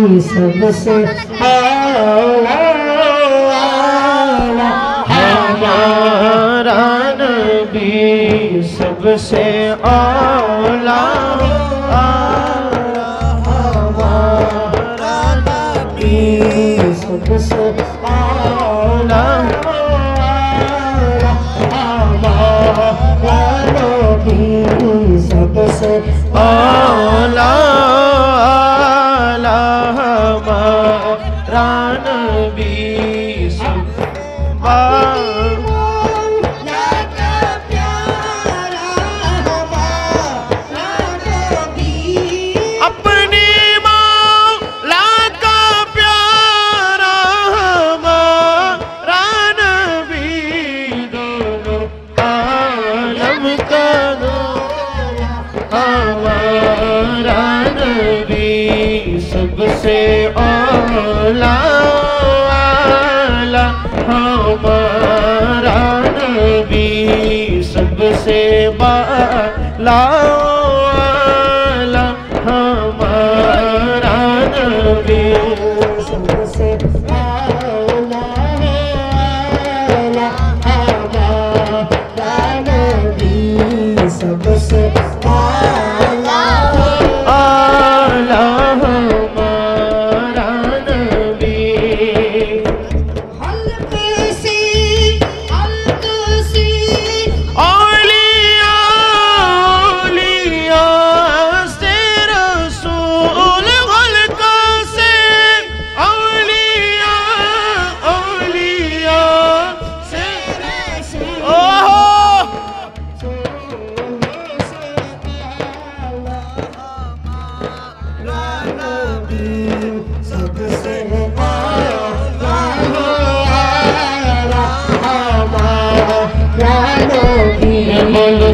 सबसे आला हमारा नबी सबसे आला हमारा नबी सबसे आला हमारा नबी सबसे आला हमारा नबी अपनी मौला का प्यारा हमारा नबी दोनों आलम का हमारा नबी सबसे आला हमारा नबी सबसे बाला हमारा नबी सबसे आला हमारा नबी सबसे आला हमारा नबी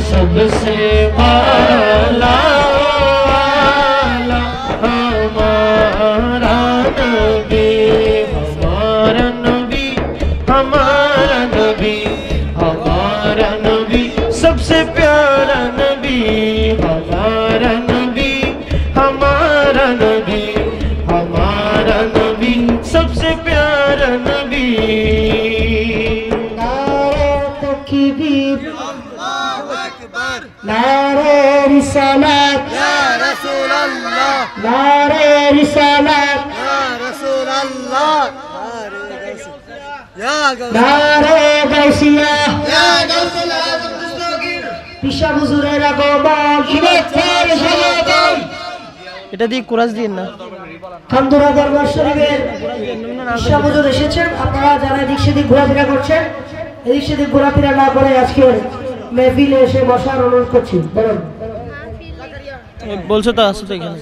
सबसे आला हमारा नबी हमारा नबी हमारा नबी हमारा नबी सबसे प्यारा नबी हमारा नबी हमारा नबी हमारा नबी सबसे प्यारा नबी नारे रिसालत या रसूल अल्लाह नारे रिसालत या रसूल अल्लाह नारे गौसिया या गौसुल आजम दस्तगीर পিসা হুজুরের আগমন শুভেচ্ছার স্বাগতম। এটা দিয়ে কুরাজ দিন না খানদুরা দরবার শরীফের পিসা হুজুর এসেছেন। আপনারা যারা এদিক সেদিক ঘোরাফেরা করছেন এদিক সেদিক ঘোরাফেরা না করে আজকে মেহফিলে এসে বসার অনুরোধ করছি। বলুন বলছো তো আসো তো এখানে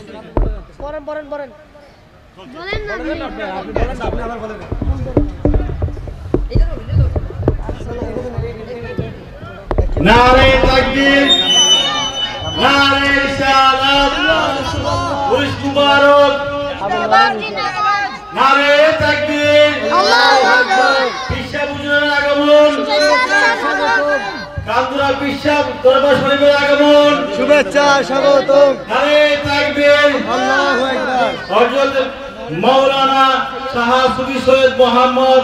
नारे तकबीर नारे रिसालत उर्स मुबारक नारे तकबीर আল্লাহু আকবার পিসা হুজুরের আগমন কান্দুরা পিসা দরবার শরীফের আগমন শুভেচ্ছা স্বাগতম নারে তাকবীর আল্লাহু আকবার হযরত মাওলানা শাহ সুফি সৈয়দ মোহাম্মদ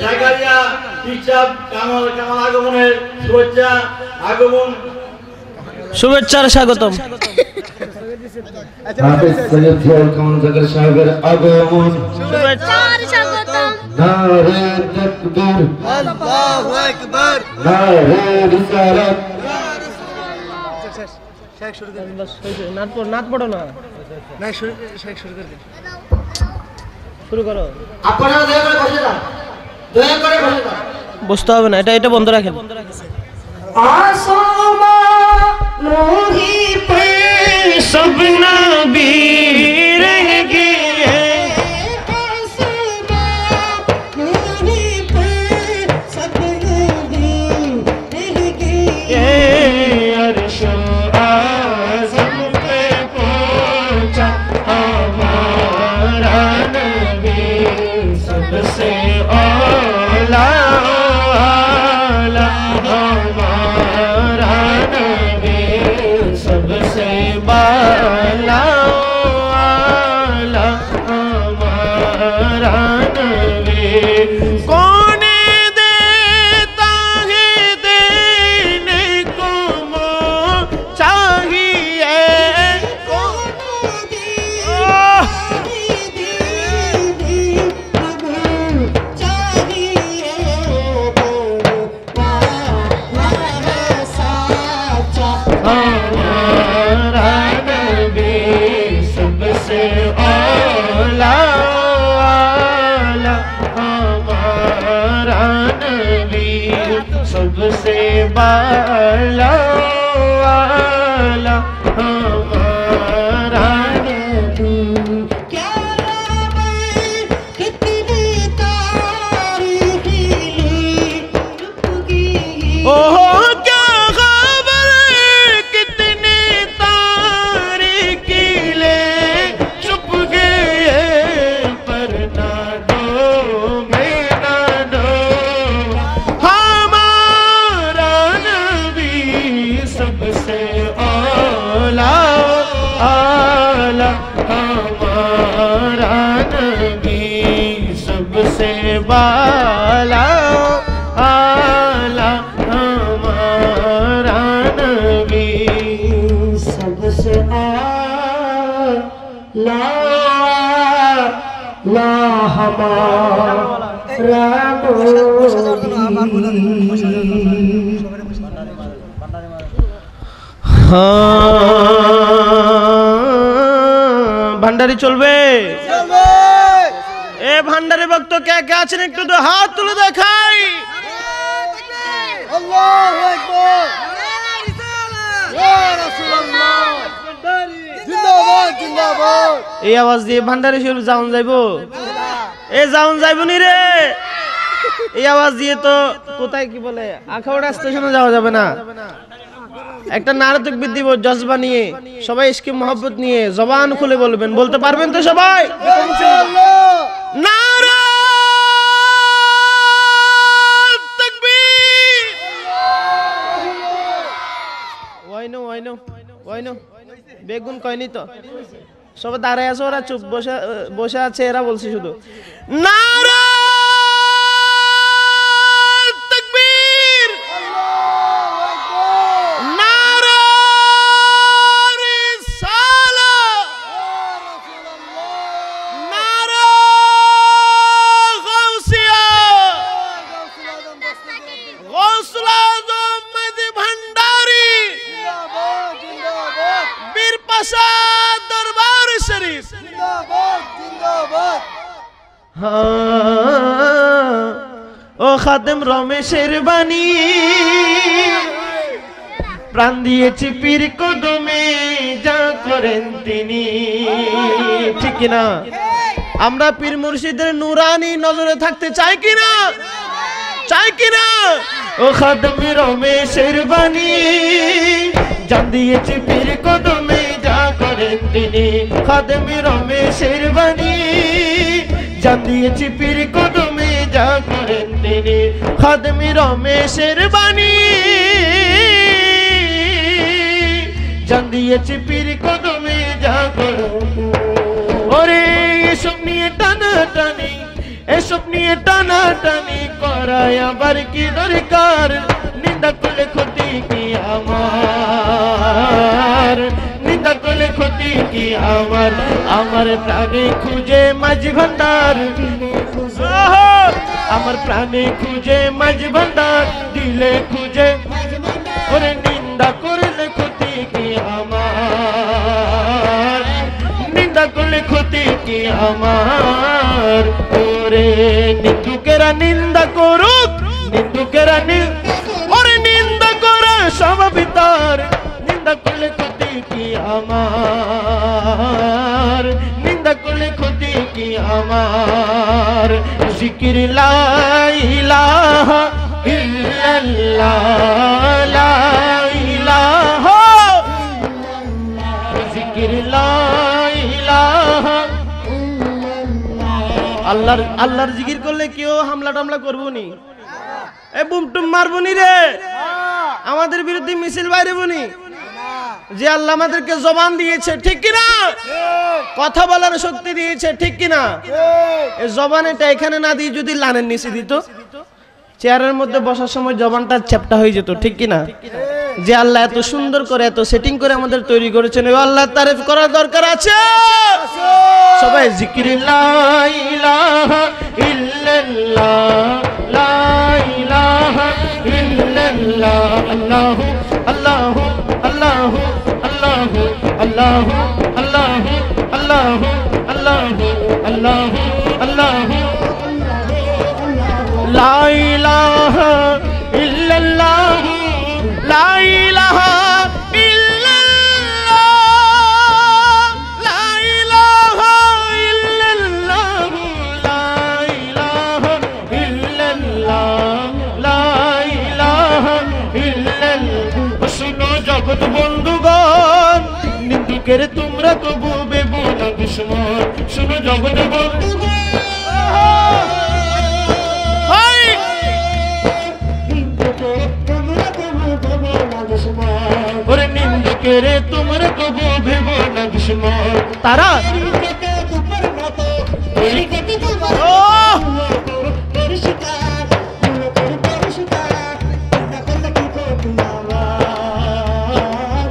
জাকারিয়া পিসা কামাল আগমনের শুভেচ্ছা আগমন শুভেচ্ছার স্বাগতম হাফেজ সৈয়দ জিয়াউল কামাল জাকারিয়া সাহেবের আগমন শুভেচ্ছার স্বাগতম নারে তাকবীর আল্লাহু আকবার নারে রিসালাত শেখ শুরু করে নাত পড়ো না না শেখ শুরু করে শুরু করো। আপনারা দয়া করে বসে যান, দয়া করে বসে যান। বসতে হবে না, এটা বন্ধ রাখেন। नूरी पे सब नबी रह गए नूरी पे सब नबी रह गए अर्श आज़म पे पहुंचा हमारा नबी सबसे आला हमारा नबी सबसे बाला बाला वाला हमारा नबी। क्या खबर कितनी तारीखी चुप की ओहो क्या खबर कितने तारीकी ले चुप गए पर ना दो मैं ना दो हमारा नबी सबसे आला आला हमारा नबी सबसे बाला आला हमारा नबी। सबसे आला ला हमारा ভান্ডারি চলবে এ ভান্ডারি ভক্ত কে কে আছেন একটু তো হাত তুলে দেখাই। আল্লাহু আকবার ইয়া রাসূলুল্লাহ জিন্দাবাদ জিন্দাবাদ। এই আওয়াজ দিয়ে ভান্ডারি শরীফ যাওন যাইবো এ যাওন যাইবো নি রে। এই আওয়াজ দিয়ে তো কোথায় কি বলে আখাউড়া স্টেশনে যাওয়া যাবে না। একটা নারে তাকবীর দিব জজবা নিয়ে সবাই ইশকে মোহব্বত নিয়ে জবান খুলে বলবেন, বলতে পারবেন তো সবাই? ইনশাআল্লাহ। নারা তাকবীর। ওয়াইনো বেগুন কয়নি তো সবাই দাঁড়ায় আছে, ওরা চুপ বসে আছে, এরা বলছে শুধু নারা তাকবীর নারা রিসালাত নারা গাউসিয়া গাউসুল আজম মেহেদি ভান্ডারী জিন্দাবাদ জিন্দাবাদ বীর পাশা দরবার শরীফ। জিন্দাবাদ জিন্দাবাদ। ও খাদেম রমেশের বাণী প্রাণ দিয়েছি পীর কদমে যা করেন তিনি, ঠিক কিনা? আমরা পীর মুর্শিদের নুরানি নজরে থাকতে চাই কিনা? চাই কিনা? ও খাদেম রমেশের বাণী জান দিয়েছি পীর কদমে যা করেন তিনি। খাদেম রমেশের বাণী জান দিয়েছি পীর কদমে যা করেন তিনি। খাদেম রমেশের বাণী জান দিয়েছি পীর কদমে যা করেন। ওরে এসব নিয়ে টানাটানি এসব নিয়ে টানাটানি করায় আবার কি দরকার? নিন্দা করলে ক্ষতি কি আমার? নিন্দা করলে ক্ষতি কি আমার? আমার প্রাণে খুঁজে মাঝ ভান্ডার আমার প্রাণে খুঁজে মাঝ ভান্ডার দিলে খুঁজে। ওরে নিন্দা করলে ক্ষতি কি আমার? নিন্দা করলে ক্ষতি কি আমার? ওরে নিন্দুকেরা নিন্দা করুক নিন্দুকেরা ওরে নিন্দা করে সব ভিতর নিন্দা করলে ক্ষতি কি আমার? নিন্দা করলে ক্ষতি কি আমার? জিকির লা ইলাহা ইল্লাল্লাহ লা ইলাহা জিকির লা ইলাহা আল্লাহর জিকির করলে কেউ হামলা টামলা করবো নি, এ বুম টুম মারবো নি রে, আমাদের বিরুদ্ধে মিছিল বাইরেবো নি। যে আল্লাহ আমাদেরকে জবান দিয়েছে, ঠিক কিনা? কথা বলার শক্তি দিয়েছে, ঠিক কিনা? এই জবানটা এখানে না দিয়ে যদি লানের নিচে দিত, চেয়ারের মধ্যে বসার সময় জবানটা চ্যাপটা হয়ে যেত, ঠিক কিনা? যে আল্লাহ এত সুন্দর করে এত সেটিং করে আমাদের তৈরি করেছেন, ওই আল্লাহর তারিফ করার দরকার আছে। সবাই জিকির লা ইলাহা ইল্লাল্লাহ লা ইলাহা ইল্লাল্লাহ আল্লাহু আল্লাহু আল্লাহু আল্লাহু আল্লাহু আল্লাহু আল্লাহু আল্লাহু আল্লাহু আল্লাহু লা ইলাহা ইল্লাল্লাহ লা ইলাহা ইল্লাল্লাহ লা ইলাহা ইল্লাল্লাহ লা ইলাহা ইল্লাল্লাহ লা ইলাহা ইল্লাল্লাহ শুনো জগৎ বন্ধুগণ নিন্দুকের তোমরা কবু বেবো না দুশমন শুনো জগৎ বন্ধুগণ ওরে নিন্দুকের তোমরা কবু ভেবো না দুশমন তারা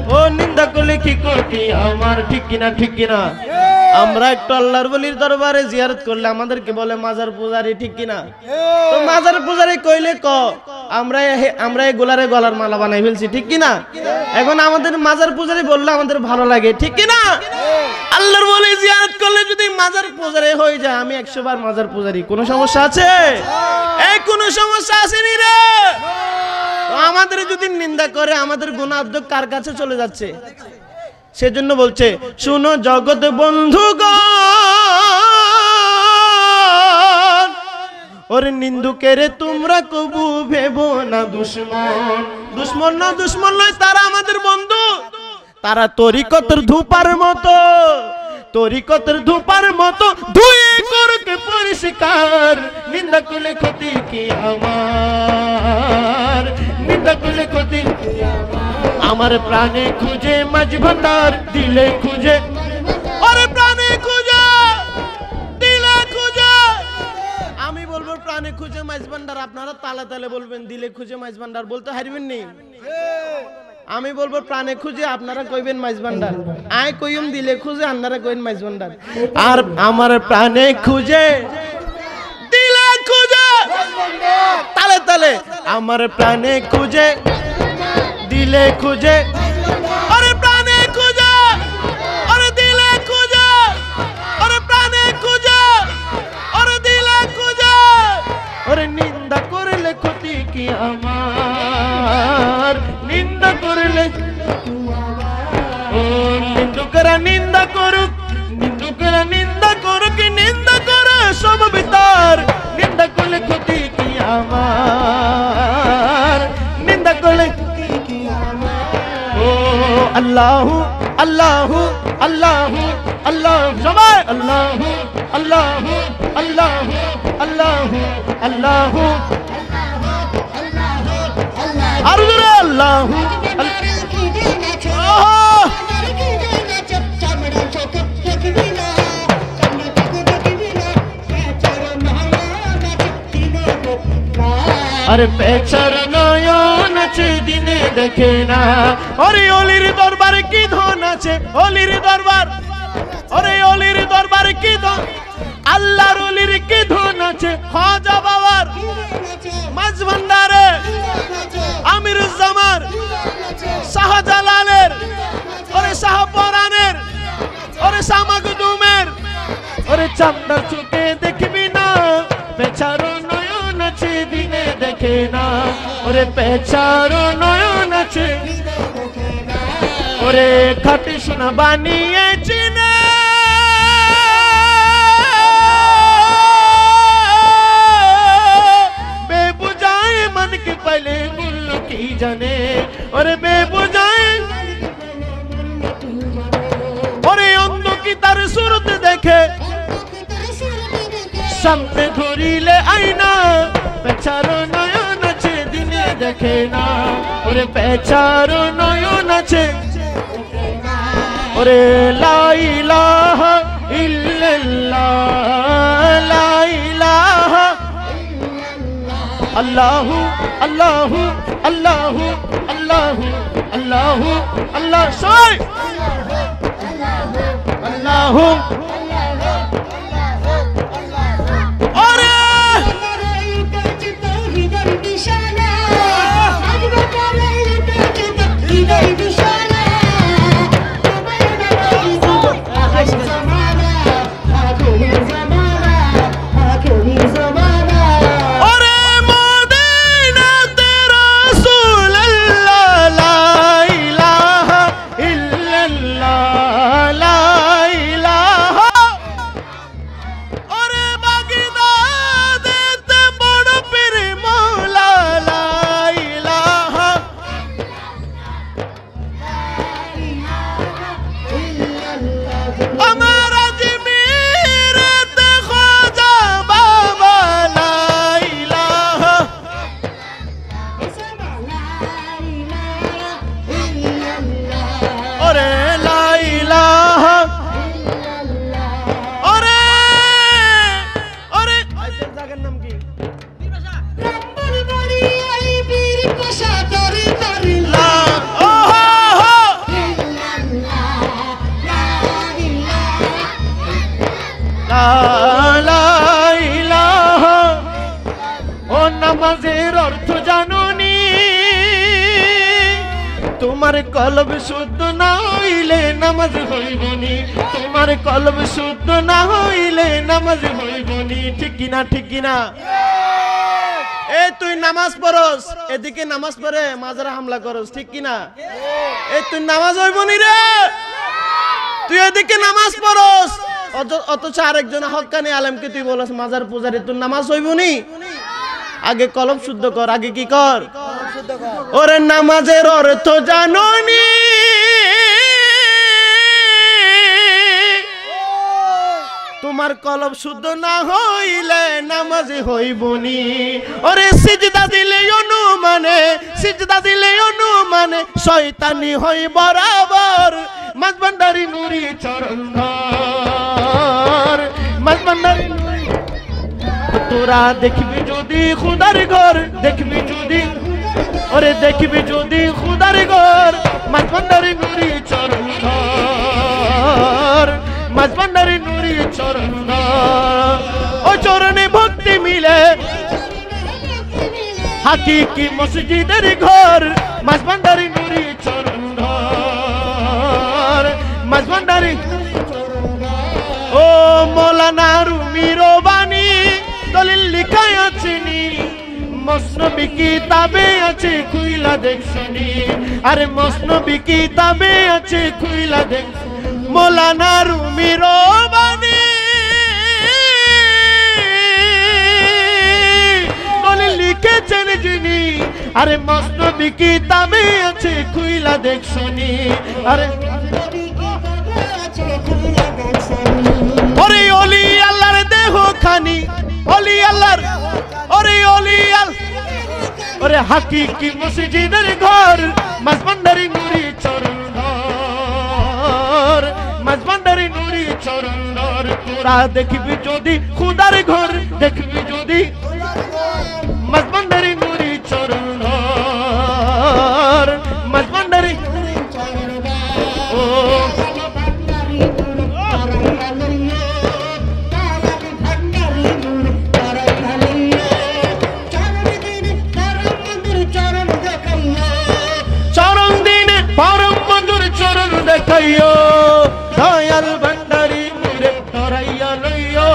ও নিন্দা করলে কি করতি আমার ঠিক কিনা ঠিক কিনা আমরা একটু আল্লাহর ওলির দরবারে জিয়ারত করলে আমাদেরকে বলে মাজার পূজারি ঠিক কিনা তো মাজার পূজারি কইলে ক আমরা এই গোলারে গলার মালা বানাই ফেলছি ঠিক কিনা এখন আমাদের মাজার পূজারি বললে আমাদের ভালো লাগে ঠিক কিনা আল্লাহর ওলি জিয়ারত করলে যদি মাজার পূজারি হয়ে যায় আমি 100 বার মাজার পূজারি কোনো সমস্যা আছে এই কোনো সমস্যা আসেনি রে আমাদের যদি নিন্দা করে আমাদের গুনাহ কার কাছে চলে যাচ্ছে সেজন্য বলছে শুনো জগৎ বন্ধুগণ ওরে নিন্দুকের তোমরা কবু ভেবো না দুশমন দুশমন না দুশমন নয় তারা আমাদের বন্ধু তারা তরিকতের ধূপার মতো তরিকতের ধূপার মতো ধুয়ে করকে পরিষ্কার নিন্দা করলে ক্ষতি কি আমার নিন্দা করলে ক্ষতি আমার প্রাণে খুঁজে মাঝ ভান্ডার দিলে খুঁজে আরে প্রাণে খুঁজে দিলে খুঁজে আমি বলবো প্রাণে খুঁজে মাঝ ভান্ডার আপনারা তালে তালে বলবেন দিলে খুঁজে মাঝ ভান্ডার বলতে হারবেন নি আমি বলবো প্রাণে খুঁজে আপনারা কইবেন মাঝ ভান্ডার আয় কইম দিলে খুঁজে আপনারা কইবেন মাঝ ভান্ডার আর আমার প্রাণে খুঁজে দিলে খুঁজে তালে তালে আমার প্রাণে খুঁজে দিলে খুঁজে আরে প্রাণে খুঁজে আরে দিলে খুঁজে আরে প্রাণে খুঁজে আরে দিলে খুঁজে আরে নিন্দা করলে ক্ষতি কি আমার নিন্দা করলে ও নিন্দুকরা নিন্দা করুক নিন্দা করে সব বিতার নিন্দা করলে ক্ষতি কি আমার নিন্দা করলে আল্লাহু আল্লাহু আল্লাহু আল্লাহ সবাই আল্লাহু আল্লাহু আল্লাহু আল্লাহু আল্লাহু আর জোরে আল্লাহু আরে পেছার নয়ন আছে দিনে দেখে না ওরে অলির দরবারে কি ধন আছে অলির দরবার ওরে অলির দরবারে কি ধন আল্লাহর অলির কি ধন আছে খাজা বাবার মাঝ ভান্ডারে আমিরুজ্জামান শাহজালালের ওরে শাহপরানের ওরে শাহমাকদুমের ওরে চামড়া চোখে দেখবি না পেছার নয়ন আছে দিনে দেখে না ওরে পেছার নয়ন আছে ওরে খাটি সোনা বানিয়েছি না বেবুজায় মন के पहले मुल्ल की जाने ওরে বেবুজায় ওরে অন্ধ কি তার সুরত দেখে সামনে ধরিলে আইনা পেছারো নয়ন আছে দিনে দেখে না ওরে পেছারো নয়ন আছে ওরে লা ইলাহা ইল্লাল্লাহ লা ইলাহা আল্লাহু আল্লাহু আল্লাহু আল্লাহু আল্লাহু আল্লাহ সই আল্লাহু লা লা ইলাহা। ও নামাজের অর্থ জানুনি, তোমার কলব শুদ্ধ না হইলে নামাজ হইবনি, তোমার কলব শুদ্ধ না হইলে নামাজ হইবনি। ঠিক কিনা, ঠিক কিনা? এ তুই নামাজ পড়স, এদিকে নামাজ পড়ে মাজারে হামলা করস, ঠিক কিনা? এ তুই নামাজ হইবনি রে, তুই এদিকে নামাজ পড়স অথচ আরেকজন হক্কানি আলেমকে তুই বলস মাজার পূজারি, তুই নামাজ হইবনি? আগে কলব শুদ্ধ কর, আগে কি কর? ওরে নামাজের অর্থ জানোনি, তোমার কলব শুদ্ধ না হইলে নামাজ হইবনি। ওরে সিজদা দিলে অনুমানে, সিজদা দিলে অনুমানে শয়তানি হই বরাবর। মাঝভান্ডারি নুরি চরণ ধর, মাঝভান্ডারি নুরি। তোরা দেখবি যদি খুদার ঘর, দেখবি যদি, ওরে দেখবি যদি খুদার ঘর, মাঝভান্ডারি নুরি চরণ ধর, মাঝভান্ডারি নুরি চরণ ধর। ও চরণে ভক্তি মিলে হাকিকি মসজিদের ঘর, মাঝভান্ডারি নুরি চরণ ধর, মাঝভান্ডারি। ও মৌলানা রুমির বাণী দলিল লিখাই আছেনি, মসনবী কিতাবে আছে খুইলা দেখছনি, আরে মসনবী কিতাবে আছে খুইলা দেখ। মৌলানা রুমির বাণী দলিল লিখেছেন যিনি, আরে মসনবী কিতাবে আছে খুইলা দেখছনি, আরে ওরে ওলি আল্লাহর দেহ খানি, ওলি আল্লাহর, ওরে ওলি আল্লাহ, ওরে হাকিকি মসজিদের ঘর, মাঝভান্ডারি নুরি চরণ ধর, মাঝভান্ডারি নুরি চরণ ধর। তোরা দেখবি যদি খুদার ঘর, দেখবি যদি মাঝভান্ডারি নুরি চরণ ধর, মাঝভান্ডারি। ও দেখাইও দয়াল ভান্ডারি মুরে তরাইয়া লইও,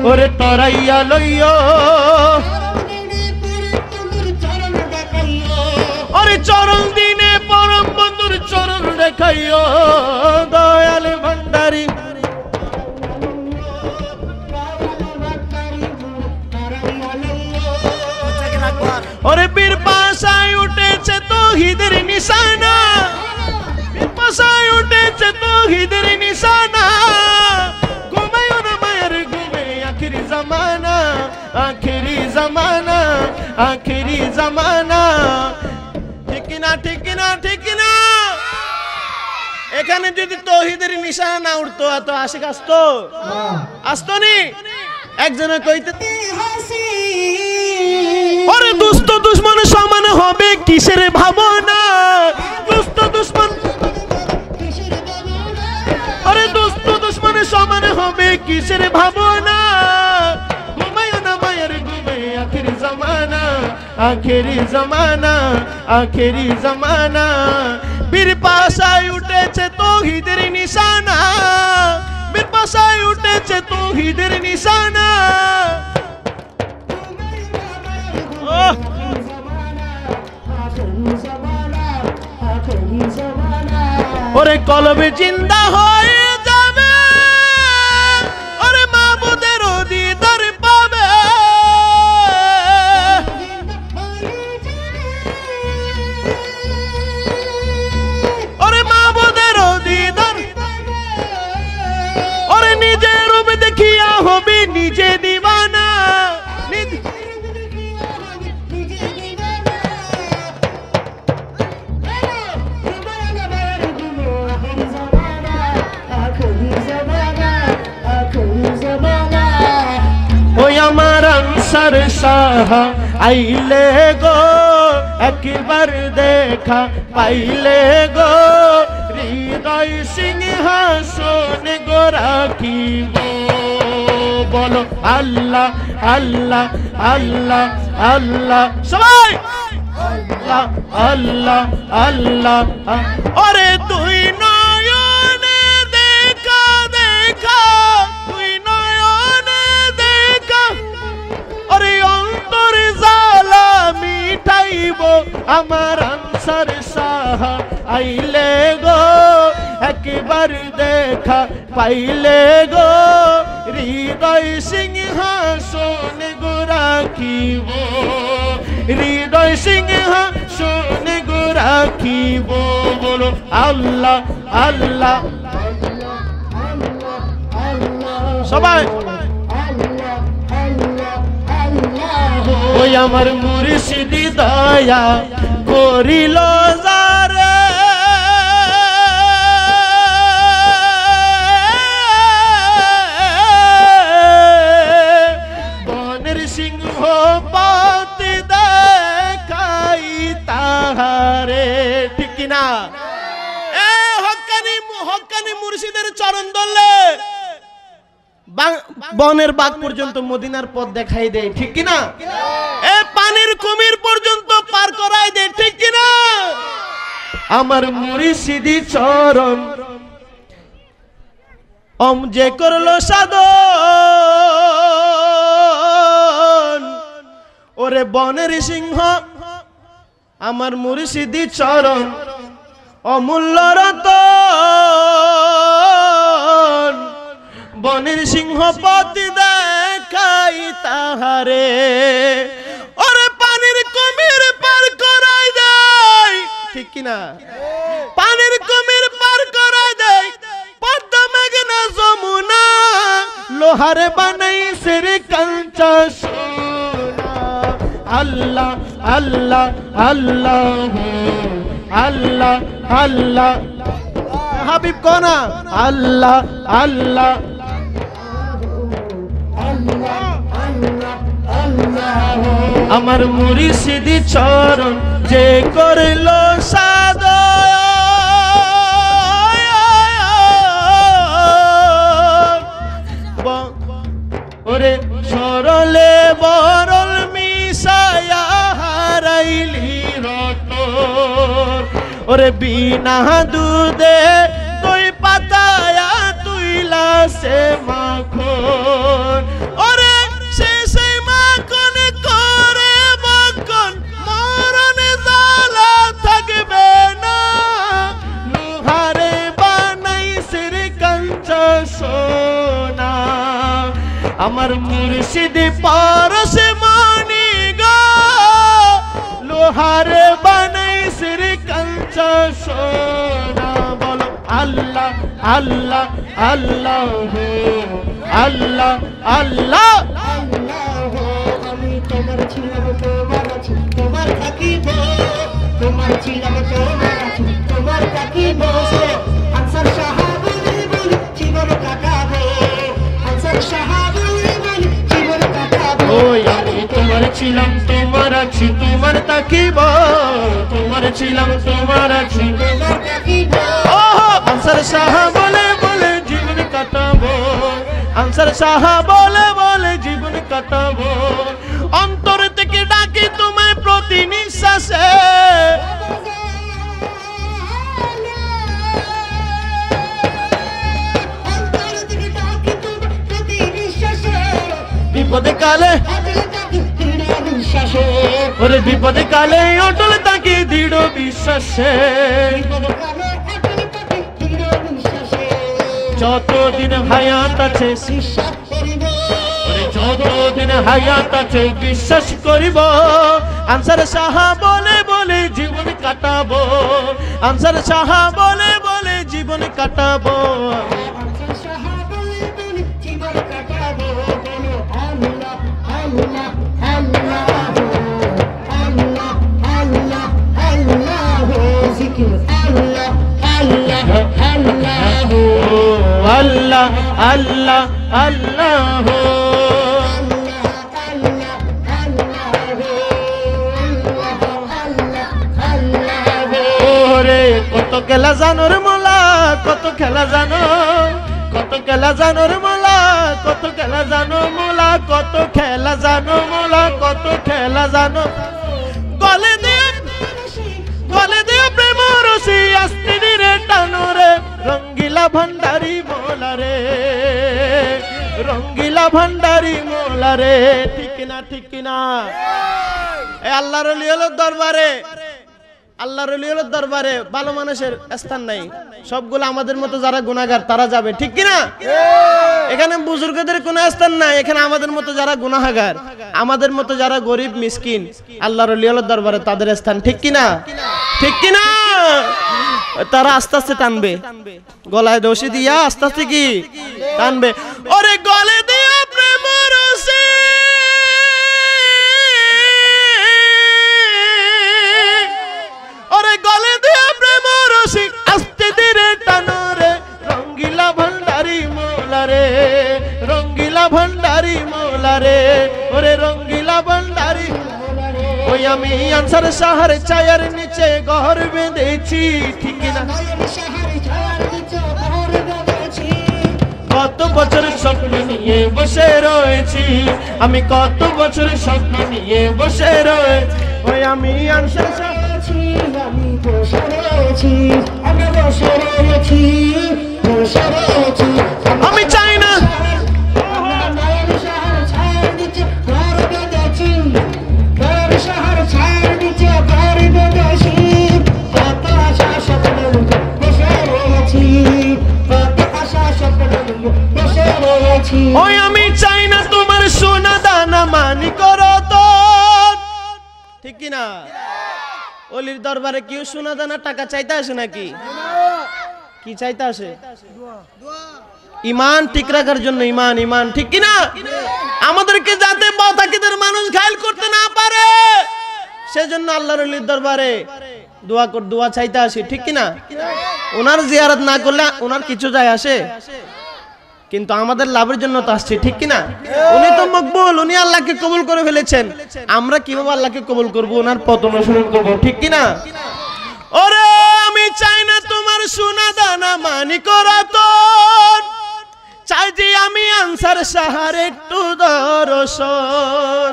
ওরে তরাইয়া লইও, ওরে চরণ দিনে পরম বন্ধুর চরণ দেখাইও দয়াল ভান্ডারি। ওরে বীর পাশায় উঠেছে তৌহিদের নিশানা, বীর পাশায় উঠেছে তৌহিদের নিশানা। ঘুমায়ো না মায়ের ঘুমে আখিরি জামানা, আখিরি জামানা, আখিরি জামানা। ঠিক কিনা, ঠিক কিনা, ঠিক কিনা? এখানে যদি তৌহিদের নিশানা না উঠতো এত আশিক আসতো? আসতো নি? একজনে কইতে ওরে দুষ্ট দুশ্মন সমান হবে কিসের ভাবনা, দুষ্ট দুশ্মন, ওরে দুষ্ট দুশ্মন সমান হবে কিসের ভাবনা। ঘুমায়ো না মায়ের ঘুমে আখেরি জামানা, আখেরি জামানা, আখেরি জামানা। বীর পাশায় উঠেছে তৌহিদের নিশানা, বীর পাশায় উঠেছে তৌহিদের নিশানা। ওরে কলবে জিন্দা হয়ে যাবে, ওরে মাবুদের দিদার পাবে, ওরে মাবুদের দিদার, ওরে নিজের রূপ দেখিয়া হবে নিজে দিবানা। ওই আমার আনসার শাহ আইলে গো একবার দেখা পাইলে গো হৃদয় সিংহাসন গো রাখিব বলো আল্লাহ আল্লাহ আল্লাহ আল্লাহ সবাই আল্লাহ আল্লাহ আল্লাহ ওরে তুই নয়নে দেখা দেখা তুই নয়নে দেখা ওরে অন্তর জ্বালা মিটাইব আমার আনসার শাহ আইলে গো একবার দেখা পাইলে গো হৃদয় সিংহাসন গো রাখিব হৃদয় সিংহাসন গো রাখিব বলো আল্লাহ আল্লাহ সবাই ওই আমার মুর্শিদি দয়া করিল যারে বনের সিংহ পাতি দেখাই তাহারে ঠিক কিনা এ হক্কানি মুর্শিদের চরণ ধরলে বনের বাগ পর্যন্ত মদিনার পথ দেখাই দেয় ঠিক কিনা এ পানির কুমির পর্যন্ত পার করাই দেয় ঠিক কিনা আমার মুর্শিদি চরণ যে করলো সাধন ওরে বনের সিংহ আমার মুর্শিদি চরণ অমূল্য রতন বনের সিংহ পথ দেখাই তাহারে ওরে পানির কুমির পার করাই দেয় ঠিক কিনা পানির কুমির পার করাই দেয় পদ্মা মেঘনা যমুনা লোহারে বানাইছে রে কাঞ্চা সোনা আল্লাহ আল্লাহ আল্লাহ আল্লাহ আল্লাহ হাবিব কোনা আল্লাহ আল্লাহ আমার মুর্শিদি চরণ যে করল সাধন ওরে সরলে বরল মিশায়া হারাইলি রতন ওরে বিনা দুধে তুই পাতায়া তুইলা সে মাখন ওরে সে মাখন করে মাখন মরণে জ্বালা থাকবে না লোহারে বানাইছে রে কাঞ্চা সোনা আমার মুর্শিদি পারসে মনি গো লোহারে বানাইছে রে কাঞ্চা সোনা বলো আল্লাহ আল্লাহ আল্লাহ আল্লাহ আল্লাহ আমি তোমার ছিলাম তোমার আছি তোমার থাকিব তোমার ছিলাম তোমার আছি তোমার থাকিব আনসার সাহাবুল বলি জীবন কাটাবো আনসার সাহাবুল বলি জীবন কাটাবো ওই আমি তোমার ছিলাম তোমার আছি তোমার থাকিব তোমার ছিলাম তোমার আছি তোমার থাকিব আনসার সাহা বলে বলে জীবন কাটাবো আনসার সাহা বলে বলে জীবন কাটাবো অন্তর থেকে ডাকি তোমায় প্রতি নিঃশ্বাসে বিপদে কালে ওরে বিপদে কালে অটল তাকে দৃঢ় বিশ্বাসে যতদিন হায়াত আছে যতদিন হায়াত আছে বিশ্বাস করিব আনসার সাহা বলে বলে জীবন কাটাবো আনসার সাহা বলে বলে জীবন কাটাবো আল্লাহ আল্লাহ আল্লাহ খেলা জানো রে মোলা, কত খেলা জানো, কত খেলা জানো রে মোলা, কত খেলা জানো মোলা, কত খেলা জানো মোলা, কত খেলা জানো। গলে দিয়ে প্রেম রসি আস্তে ধীরে টানো রে, রঙ্গিলা ভান্ডারি মোলা রে, রঙ্গিলা ভান্ডারি মোলা রে। ঠিক না, ঠিক না? এই আল্লাহর ওলির দরবারে, আল্লাহর ওলির দরবারে ভালো মানুষের স্থান নাই, সবগুলো আমাদের মতো যারা গুনাহগার তারা যাবে, ঠিক কি না? এখানে বুজুর্গদের কোনো স্থান নাই, এখানে আমাদের মতো যারা গুনাহগার, আমাদের মতো যারা গরিব মিসকিন, আল্লাহর ওলির দরবারে তাদের স্থান, ঠিক কি না? ঠিক কি না? তারা আস্তে আস্তে টানবে, গলায় দোষী দিয়া আস্তে আস্তে কি টানবে। ওরে গলে দিয়া প্রেম রসি, ওরে গলে দিয়া প্রেম রসি আস্তে ধীরে টানো রে, রঙ্গিলা ভান্ডারি মোলা রে, রঙ্গিলা ভান্ডারি মোলা রে, ওরে রঙ্গিলা ভান্ডারি। ওই আমি আনসার শাহর ছায়ার নিচে ঘর বেঁধেছি, ঠিক না? কত বছর স্বপ্ন নিয়ে বসে রয়েছি আমি, কত বছর স্বপ্ন নিয়ে বসে রয়েছি। ওই আমি আনসার আমি বসে রয়েছি, আমি বসে রয়েছি, বসে রয়েছি। আমি চাই না ওই আমি চাই না তোমার সোনা দানা মানি করো তো, ঠিক কি না? ওলির দরবারে কেউ সোনা দানা টাকা চাইতে আসে নাকি? কি চাইতে আসে? ইমান ঠিক রাখার জন্য, ইমান, ইমান, ঠিক কি না? আমাদেরকে যাতে বাতাকিদের মানুষ ঘায়ল করতে না পারে সেজন্য আল্লাহর ওলির দরবারে দোয়া চাইতে আসে, ঠিক কি না? ওনার জিয়ারত না করলে ওনার কিছু যায় আসে, কিন্তু আমাদের লাভের জন্য তো আসছে, ঠিক কি না? উনি তো মকবুল, উনি আল্লাহকে কবুল করে ফেলেছেন, আমরা কিভাবে আল্লাহকে কবুল করব? ওনার পথ অনুসরণ করব, ঠিক কি না? ওরে আমি চাই না তোমার সোনা দানা মানি করা তো, চাই যে আমি আনসার শাহর একটু দর্শন,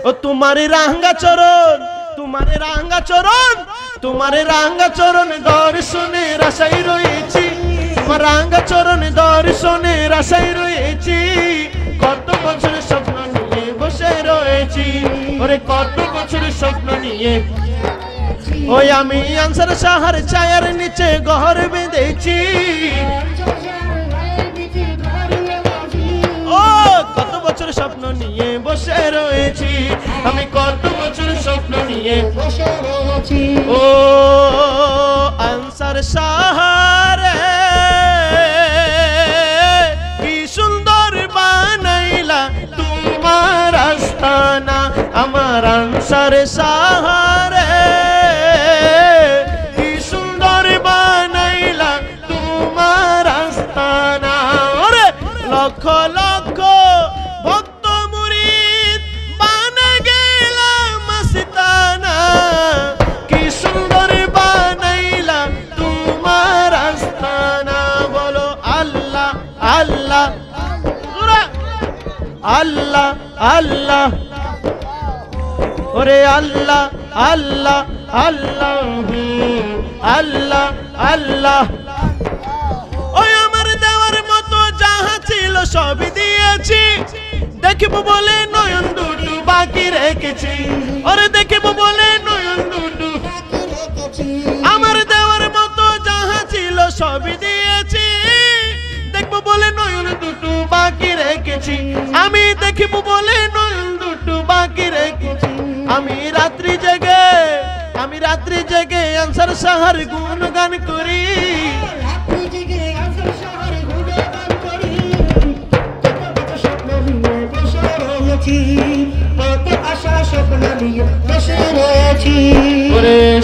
ও তোমার রাঙ্গা চরণ, তোমার রাঙ্গা চরণ, তোমার রাঙ্গা চরণ দর্শনের আশায় রয়েছি, তোমার রাঙ্গা চরণ দর্শনের আশায় রয়েছি। কত বছর স্বপ্ন নিয়ে বসে রয়েছি, ওরে কত বছর স্বপ্ন নিয়ে। ওই আমি আনসার শাহর ছায়ার নিচে ঘর বেঁধেছি, ও কত বছর স্বপ্ন নিয়ে বসে রয়েছি আমি, কত বছর স্বপ্ন নিয়ে বসে রয়েছি। ও আনসার শাহর কি সুন্দর বানাইলা তোমার আস্তানা, আমার আনসার শাহর কি সুন্দর বানাইলা তোমার আস্তানা। ওরে লক্ষ লক্ষ ভক্ত মুরিদ বানা গেলাম মস্তানা, কি সুন্দর বানাইলা তোমার আস্তানা। বলো আল্লাহ আল্লাহ আল্লাহ আল্লাহ, ওরে আল্লাহ আল্লাহ আল্লাহ আল্লাহ আল্লাহ। ওই আমার দেওয়ার মতো যাহা ছিল সবই দিয়েছি, দেখিব বলে নয়ন দুটো বাকি রেখেছি, ওরে দেখিব বলে নয়ন দুটো আমার দেওয়ার মতো যাহা ছিল সবই দিয়েছি, দেখবো বলে নয়ন দুটো বাকি রেখেছি, আমি দেখিব বলে নয়ন দুটো বাকি রেখেছি। আমি রাত্রি জেগে আনসার শাহর গুণগান করি,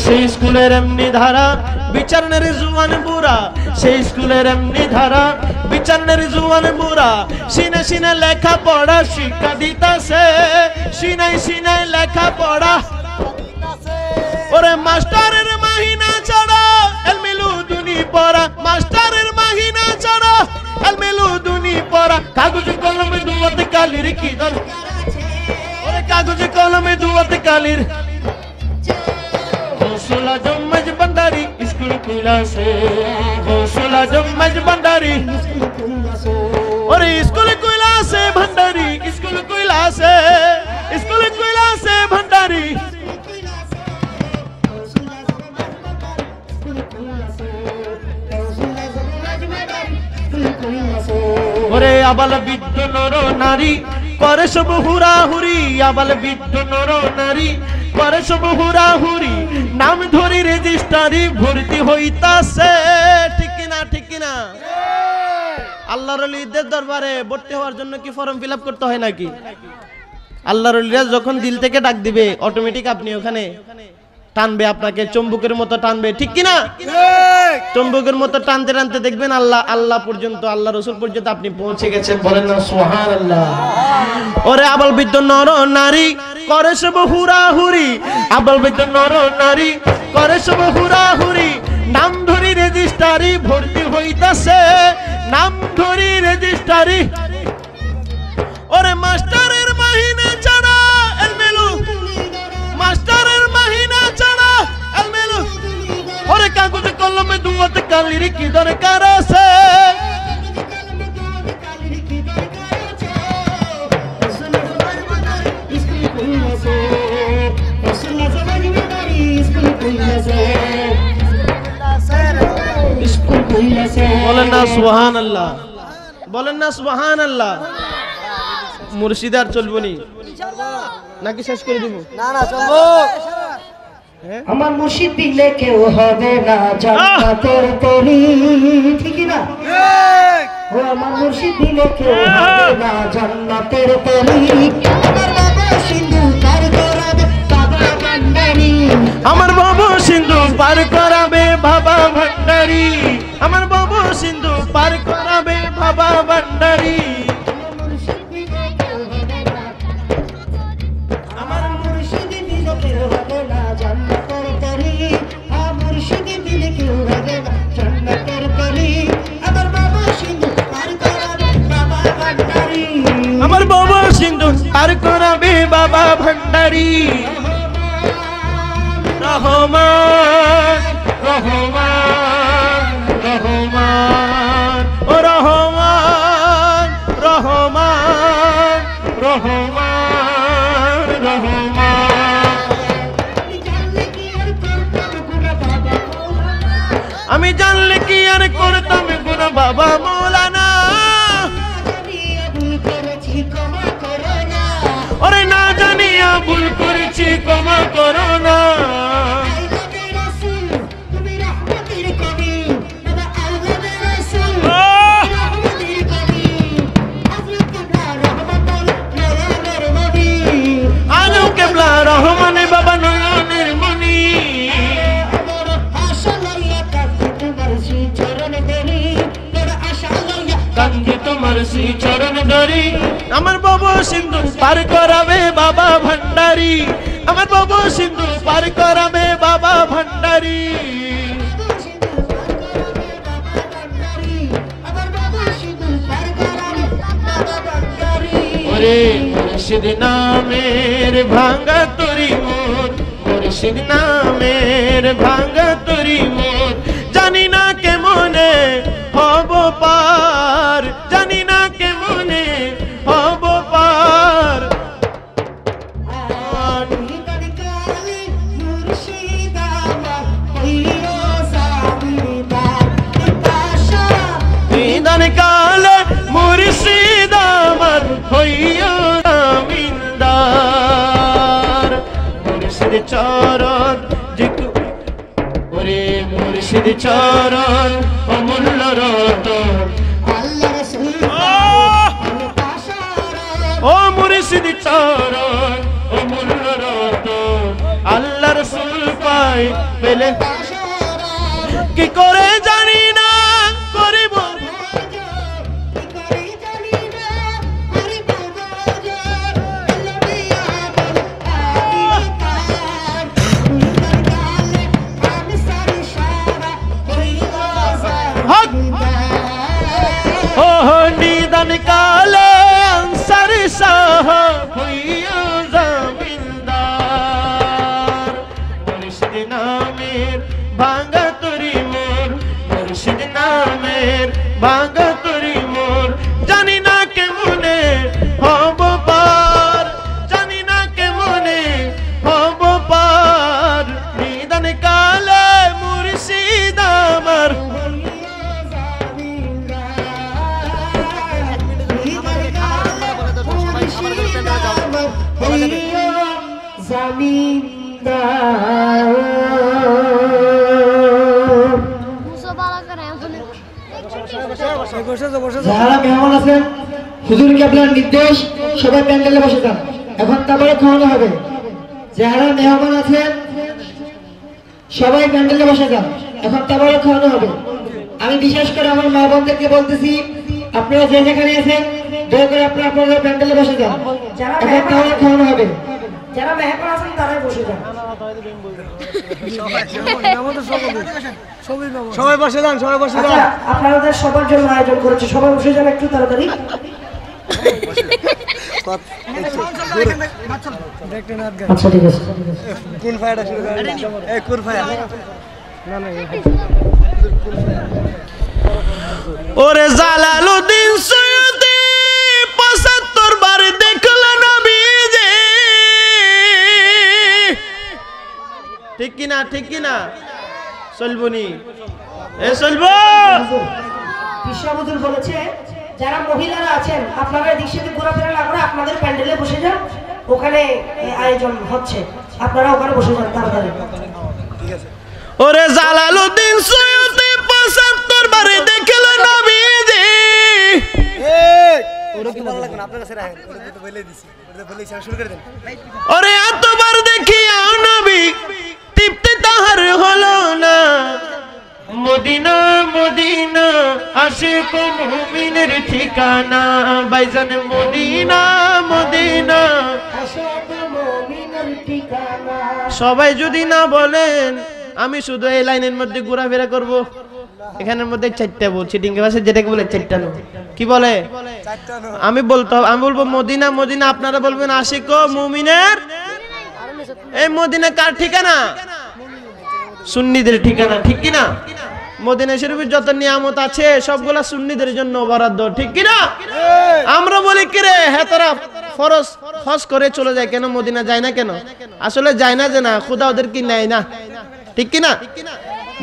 সেই স্কুলের এমনি ধারা বিচারনের জুয়ান বুড়া, সেই স্কুলের এমনি ধারা বিচারনের জুয়ান বুড়া, সিনে সিনে লেখা পড়া শিক্ষা দিতাছে, সিনাই সিনাই লেখা পড়া। ওরে মাস্টারের মাহিনা ছাড়া এলমিলু गालिर गौसुल आजम मज भंडारी स्कूल खुला से गौसुल आजम मज भंडारी और स्कूल खुला से भंडारी स्कूल खुला से भंडारी ওরে আবাল বৃদ্ধ নর নারী করে সব হুরাহুরি আবাল বৃদ্ধ নর নারী করে সব হুরাহুরি নাম ধরি রেজিস্ট্রারি ভর্তি হইতাছে ঠিক কিনা আল্লাহর ওলিদের দরবারে ভর্তি হওয়ার জন্য কি ফর্ম ফিল আপ করতে হয় নাকি আল্লাহর ওলিরা যখন দিল থেকে ডাক দিবে অটোমেটিক আপনি ওখানে টানবে আপনাকে চুম্বকের মতো টানবে ঠিক কিনা চুম্বকের মতো টানতে টানতে দেখবেন আল্লাহ পর্যন্ত আল্লাহ রাসূল পর্যন্ত আপনি পৌঁছে গেছেন বলেন না সুবহানাল্লাহ ওরে আবাল বৃদ্ধ নর নারী করে সব হুরাহুরি আবাল বৃদ্ধ নর নারী করে সব হুরাহুরি নাম ধরি রেজিস্ট্রারি ভর্তি হইতাছে নাম ধরি রেজিস্ট্রারি ওরে মাস্টারের মাহিনা ছাড়া এলমেলু মাস্টারের মাহিনা ছাড়া এলমেলু ওরে কাগজ কলমে দুয়াত কালির কি দরকার আছে বলেন না সুবহানাল্লাহ বলেন না সুবহানাল্লাহ মুর্শিদার চলবনি নাকি শেষ করে দিব না না চলবো আমার মুর্শিদ দিলে কেউ হবে না জান্নাতের তরি ঠিক না ও আমার মুর্শিদ দিলে কেউ হবে না জান্নাতের তরি আমার বাবা সিন্ধু পার করাবে বাবা ভান্ডারি আমার বাবা সিন্ধু পার করাবে বাবা ভান্ডারি আমার বাবা সিন্ধু পার করাবে বাবা ভান্ডারি আমার মুর্শিদ দিলে কেউ হবে না জান্নাতের তরি আমার মুর্শিদ দিলে কেউ হবে না জান্নাতের তরি আমার বাবা সিন্ধু পার করাবে বাবা ভান্ডারি আমার বাবা সিন্ধু পার করাবে বাবা ভান্ডারি রহমান রহমান রহমান ও রহমান রহমান রহমান রহমান আমি জানলে কি আর করতাম গুনাহ বাবা মৌলানা ওরে না জানিয়া ভুল করেছি ক্ষমা করো না আজও কেবলা রহমানে বাবা নয়নের মনি কান্দি তোমার শ্রী চরণ ধরি আমার বাবা সিন্ধু পার করাবে বাবা ভান্ডারি আমার বাবা সিন্ধু পার করাবে বাবা ভান্ডারি ওরে মুর্শিদ নামের ভাঙা তরি মন মুর্শিদ নামের ভাঙা তরি মন জানি না কেমনে হব পার জানি না কেমনে হব পার নিদান কালে মুর্শিদ আমার হইয়া জামিনদার মুর্শিদ চরণ ওরে মুর্শিদ চরণ অমূল্য রতন ও মুর্শিদ চরণ অমূল্য রতন আল্লাহ রাসূল পাই পেলে কি করে জানি না করিব নিদান কালে আনসার শাহ হইয়া জামিনদার মুর্শিদ নামের ভাঙা তরি মোর জানি না কেমনে হব পার জানি না কেমনে হব পার নিদান কালে মুর্শিদ আমার যারা মেহমান আছেন হুজুর কেবলার নির্দেশ সবাই প্যান্ডেলে বসে যান এখন তারপরে খাওয়ানো হবে যারা মেহমান আছেন সবাই প্যান্ডেলে বসে যান এখন তারপরে খাওয়ানো হবে আমি বিশেষ করে আমার মা বোনদেরকে বলতেছি আপনারা যে যেখানে আছেন দয়া করে আপনারা আপনাদের প্যান্ডেলে বসে যান এখন তারপরে খাওয়ানো হবে যারা মেহমান আছেন তারাই বসে যান সবাই বসে যান সবাই বসে যান আচ্ছা আপনাদের সবার জন্য আয়োজন করেছে সবাই বসে যান একটু তাড়াতাড়ি আচ্ছা ঠিক আছে কোন ফায়ারটা শুরু করেন এই কোন ফায়ার ওরে জালালউদ্দিন সৈয়দী 75 বার দেখল নবীজি ঠিক কি না চলবনি এ চলবো বিশ্ববুদুল বলেছে যারা মহিলারা আছেন আপনারা এদিক সেদিক ঘোরাফেরা না করে আপনাদের প্যান্ডেলে বসে যান ওখানে আয়োজন হচ্ছে আপনারা ওখানে বসে যান তাড়াতাড়ি ওরে জালালউদ্দিন সৈয়দী 75 বার দেখল নবীজি ওরা কি ভালো লাগবে না আপনার কাছে রাখেন ওরা তো বলেই দিছি ওরা তো বলেই শুরু করে দেন ওরে এতবার দেখিয়া নবী তৃপ্তি তাহার হলো না মদিনা মদিনা আশিক মুমিনের ঠিকানা ভাইজান মদিনা মদিনা আশিক মুমিনের ঠিকানা সবাই যদি না বলেন আমি শুধু এই লাইনের মধ্যে ঘোরাফেরা করব এখানের মধ্যে চারটা বলছি ডিঙ্গে ভাষায় যেটাকে বলে চারটা নো কি বলে আমি বলবো মদিনা মদিনা আপনারা বলবেন আশিক মুমিনের এই মদিনা কার ঠিকানা সুন্নিদের ঠিকানা ঠিক কি না মদিনা শরীফের যত নিয়ামত আছে সবগুলা সুন্নিদের জন্য বরাদ্দ ঠিক কি না আমরা বলি কি রে হ্যাঁ তারা ফরজ হজ করে চলে যায় কেন মদিনা যায় না কেন আসলে যায় না যে না খোদা ওদের কি নেয় না ঠিক কি না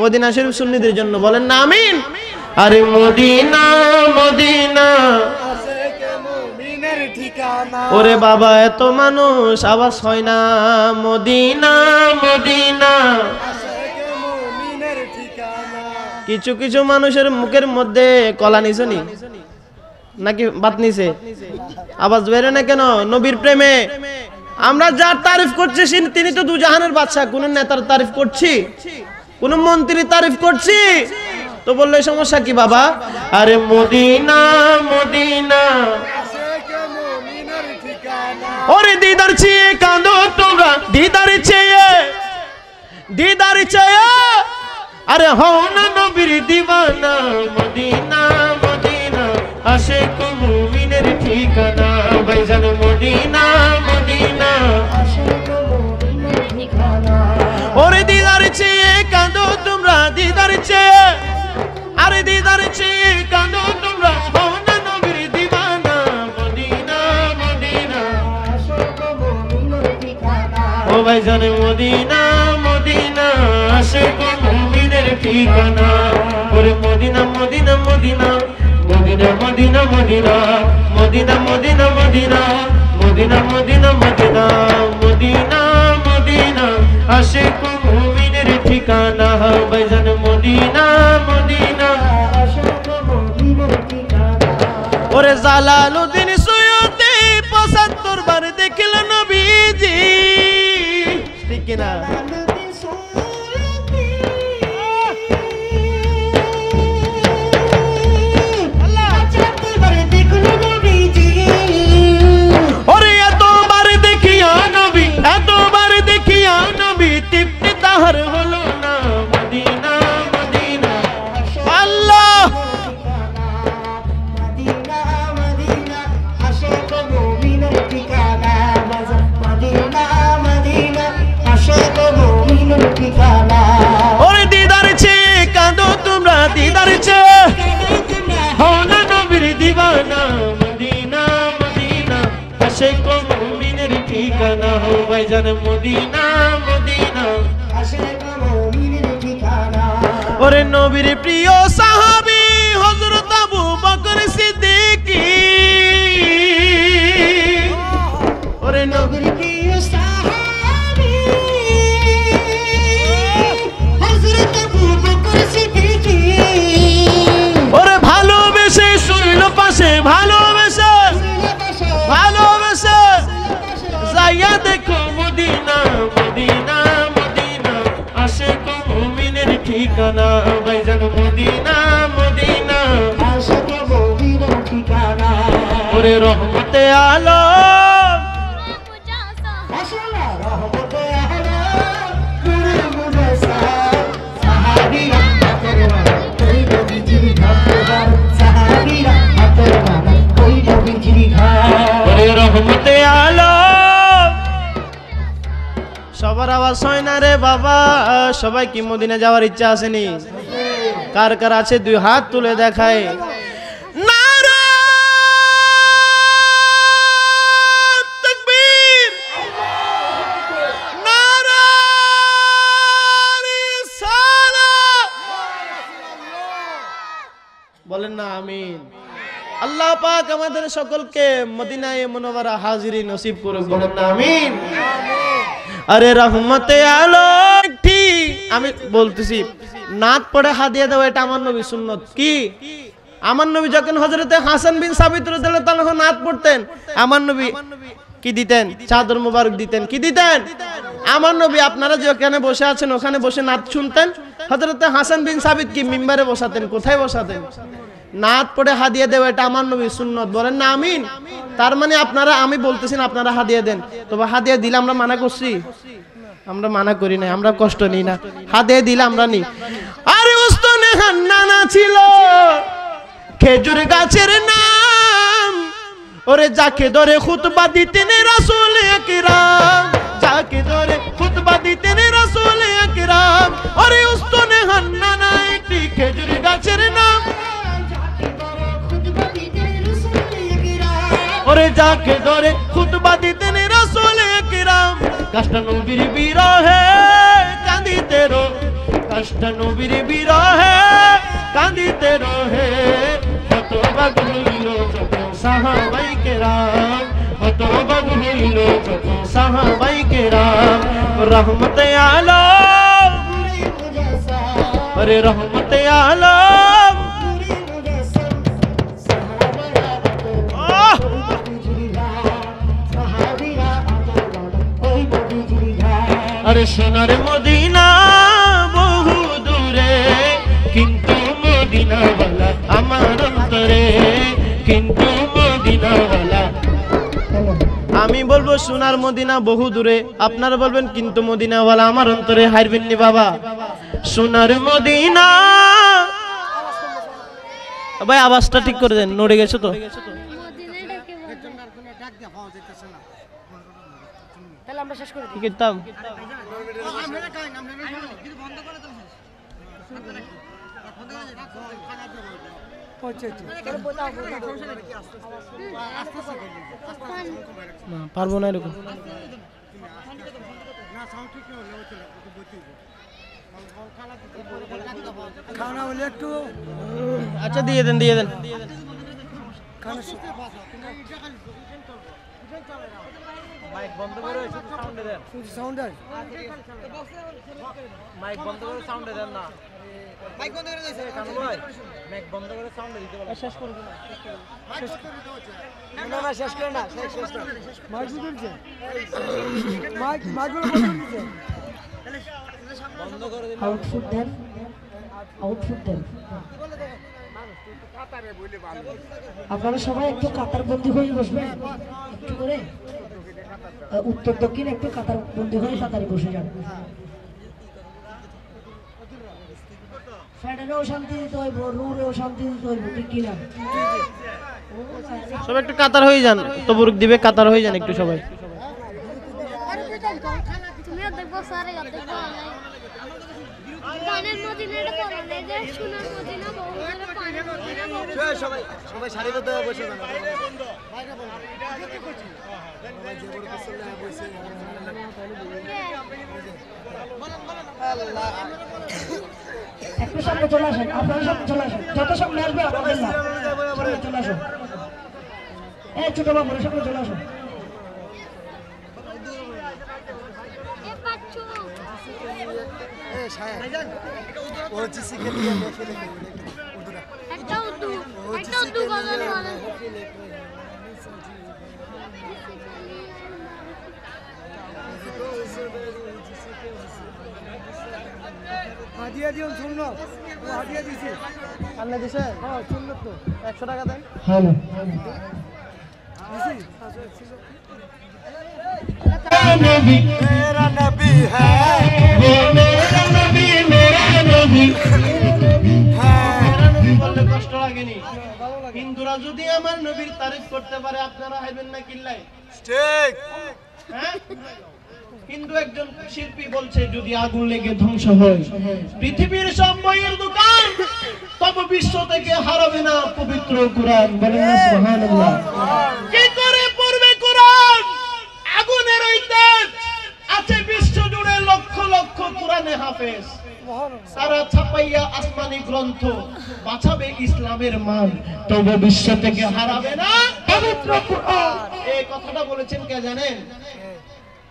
মদিনা শরীফ সুন্নিদের জন্য বলেন না আমিন আরে মদিনা মদিনা আশিক মুমিনের ঠিকানা ওরে বাবা এত মানুষ আওয়াজ হয় না মদিনা মদিনা আশিক মুমিনের ঠিকানা কিছু কিছু মানুষের মুখের মধ্যে কলা নিছে নি নাকি বাত নিছে আওয়াজ বেরে না কেন নবীর প্রেমে আমরা যার তারিফ করছি তিনি তো দুজাহানের বাদশা কোন নেতার তারিফ করছি কোন মন্ত্রী তারিফ করছি তো বললে সমস্যা কি বাবা আরে মদিনা মদিনা আশিক মুমিনের ঠিকানা ওরে দিদার চেয়ে কাঁদো তোমরা দিদার চেয়ে আরে হও না নবীর দিওয়ানা মদিনা মদিনা আশিক মুমিনের ঠিকানা ভাইজান মদিনা মদিনা আশিক মুমিনের ঠিকানা ওরে দিদার চেয়ে কাঁদো তোমরা দিদার চেয়ে আরে দিদার চেয়ে কাঁদো তোমরা হও না নবীর দিওয়ানা মদিনা মদিনা আশিক মুমিনের ঠিকানা ও ভাইজান মদিনা মদিনা আশিক মুমিনের ঠিকানা ওরে Medina Medina Medina Medina Medina Medina Medina Medina Medina Medina Medina Medina Medina Medina আশিক মুমিনের ঠিকানা ভাইজান মদিনা মদিনা আশিক মুমিনের ঠিকানা ওরে জালালউদ্দিন সৈয়দী 75 বার দেখল নবীজি ঠিক কিনা ওরে এতবার দেখিয়া নবী তৃপ্তি তাহার হলো না মদিনা মদিনা আল্লাহ মরেছে হও না নবীর দিওয়ানা মদিনা মদিনা আশিক মুমিনের ঠিকানা হো ভাইজান মদিনা মদিনা আশিক মুমিনের ঠিকানা। ওরে নবীর প্রিয় সাহাবী হযরত আবু বকর সিদ্দিক ওরে নবীর প্রিয় সাহাবী হযরত আবু বকর সিদ্দিক ওরে ভালোবেসে শুইল পাশে ভালোবেসে ভালোবেসে যাইয়া দেখো মদিনা মদিনা মদিনা আশিক মুমিনের ঠিকানা ভাইজান মদিনা মদিনা আশিক মুমিনের ঠিকানা। ওরে রহমতে আলম মাশাআল্লাহ রহমতে আলম নূরে মুজাসসাম সাহাবীরা হাতের বাঁধা ওই নবীজির ঘর সাহাবীরা হাতের বাঁধা ওই নবীজির ঘর। ওরে রহমতে আলম সবার আওয়াজ হয় না রে বাবা সবাই কি মদিনা যাওয়ার ইচ্ছা আসেনি কার কার আছে দুই হাত তুলে দেখায় নারা তাকবীর নারা রিসালাত বলেন না আমিন আল্লাহ পাক আমাদের সকলকে মদিনায়ে মুনাওয়ারা হাজিরি নসিব করুক বলেন না আমিন আরে রহমতে আলম ঠিক আমি বলতেছি নাত পড়ে হাদিয়া দেওয়া এটা আমার নবী সুন্নত কি আমার নবী যখন হযরতে হাসান বিন সাবিত রাদিয়াল্লাহু তাআলা নাত পড়তেন আমার নবী কি দিতেন চাদর মোবারক দিতেন কি দিতেন আমার নবী আপনারা যেখানে বসে আছেন ওখানে বসে নাত শুনতেন হযরতে হাসান বিন সাবিত কি মিম্বারে বসাতেন কোথায় বসাতেন নাত পড়ে হাদিয়া দেওয়া এটা আমার নবী সুন্নত বলেন না আমিন তার মানে আপনারা আমি বলতেছি আপনারা হাদিয়া দেন তবে হাদিয়া দিলে আমরা মানা করছি আমরা মানা করি না আমরা কষ্ট নিই না হাদিয়া দিলে আমরা নিই আরে উস্তনে হান্নানা ছিল খেজুর গাছের নাম ওরে যাকে ধরে খুতবা দিতেন রাসূল আকরাম যাকে ধরে খুতবা দিতেন রাসূল আকরাম আরে উস্তনে হান্নানা একটি খেজুর গাছের নাম ওরে যাকে ধরে খুতবা দিতেন রাসূল আকরাম কষ্ট নবীর বিরহে কাঁদিতে রো কষ্ট নবীর বিরহে কাঁদিতে রহে কত পাগল হইল যত সাহাবায়ে কেরাম কত পাগল হইল যত সাহাবায়ে কেরাম রহমতে আলম আরে রহমতে আলম আরে সোনার মদিনা বহু দূরে কিন্তু মদিনাওয়ালা আমার অন্তরে কিন্তু মদিনাওয়ালা আমি বলবো সোনার মদিনা বহু দূরে আপনারা বলবেন কিন্তু মদিনাওয়ালা আমার অন্তরে হারবেন নি বাবা সোনার মদিনা ভাই আওয়াজটা ঠিক করে দেন নড়ে গেছে তো তাহলে আমরা শেষ করে কি করতাম পারবো না এরকম আচ্ছা দিয়ে দেন মাইক বন্ধ করে শুধু সাউন্ডে দেন সাউন্ডার মাইক বন্ধ করে সাউন্ডে দেন না মাইক বন্ধ করে দিয়েছে কানু ভাই মাইক বন্ধ করে সাউন্ডে দিতে বলেন শেষ করে দিন না না শেষ করে না শেষ না মাইক দিয়েছে মাইক বন্ধ দিয়েছে বন্ধ করে দিন আউটপুট দেন আপনারা সবাই একটু কাতারবন্দি হয়ে বসবেন একটু করে উত্তর দক্ষিণ একটু কাতারবন্দি হয়ে তাড়াতাড়ি বসে যান ফ্যানেরও শান্তি দিতে হইব রুরেও শান্তি দিতে হইব ঠিক কিনা সবাই একটু কাতার হয়ে যান তবরুক দিবে কাতার হয়ে যান একটু সবাই তুমিও দেখবো সারে দেখবো গানের মদিনাটা পড়ো না যে সোনার মদিনা বহু সবাই সবাই সারিবদ্ধ হয়ে বসে যান একটু সামনে চলে আসেন, আপনারা সামনে চলে আসেন, যত সামনে আসবে আপনাদের না, সামনে চলে আসুন। এই ছোট বাবুরা সামনে চলে আসুন। এ বাচ্চু একটা উর্দু গজল বলে হাদিয়া দিও শুনলো হাদিয়া দিছি আল্লাহ দিছে হ্যাঁ শুনলো তো 100 টাকা দেন হ্যাঁ দিছি मेरा नबी है वो मेरा नबी বললে কষ্ট লাগেনি হিন্দুরা যদি আমার নবীর তারিফ করতে পারে আপনারা হাইবেন না কিল্লাই ঠিক হ্যাঁ হিন্দু একজন শিল্পী বলছে যদি আগুন লেগে ধ্বংস হয় পৃথিবীর সব বইয়ের দোকান তবে বিশ্ব থেকে হারাবে না পবিত্র কোরআন বলেন না সুবহানাল্লাহ কি করে পড়বে কোরআন আগুনের ওই তেজ আছে বিশ্ব জুড়ে লক্ষ লক্ষ কোরআনে হাফেজ সারা ছাপাইয়া আসমানি গ্রন্থ বাঁচাবে ইসলামের মান তবে বিশ্ব থেকে হারাবে না পবিত্র কোরআন এই কথাটা বলেছেন কে জানেন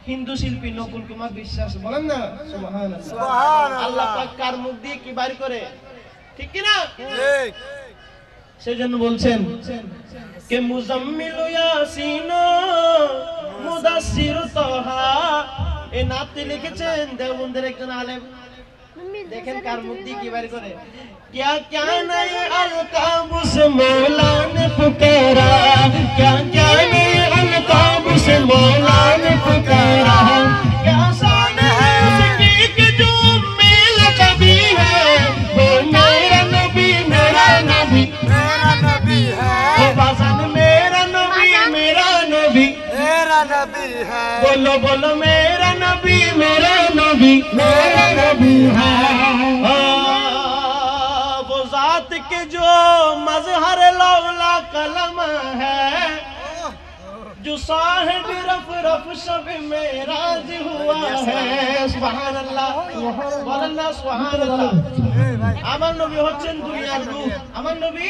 হিন্দু শিল্পী নকুল কুমার বিশ্বাস বলেন না সুবহানাল্লাহ সুবহানাল্লাহ আল্লাহ পাক কার মুখ দিয়ে কি বাইর করে ঠিক কি না ঠিক সেজন্য বলছেন কে মুজাম্মিল ইয়াসিন মুদাসসির তাহা এই নাতে লিখেছেন দেওবন্দের একজন আলেম দেখেন কার মুখ দিয়ে কি বাইর করে क्या क्या नए अलकाब से मौला ने पुकारा क्या क्या नए अलकाब से मौला ने पुकारा क्या शान है उसकी कि जो मेल कभी है वो मेरा नबी मेरा नबी है ओ बासन मेरा नबी मेरा नबी है बोलो बोलो मेरा नबी है ज़ात के जो मज़हर लौला कलम है जो साहिब रफ रफ शब मेराज हुआ है सुभान अल्लाह बोलना सुभान अल्लाह আমার নবী হচ্ছেন দুনিয়ার রূহ আমার নবী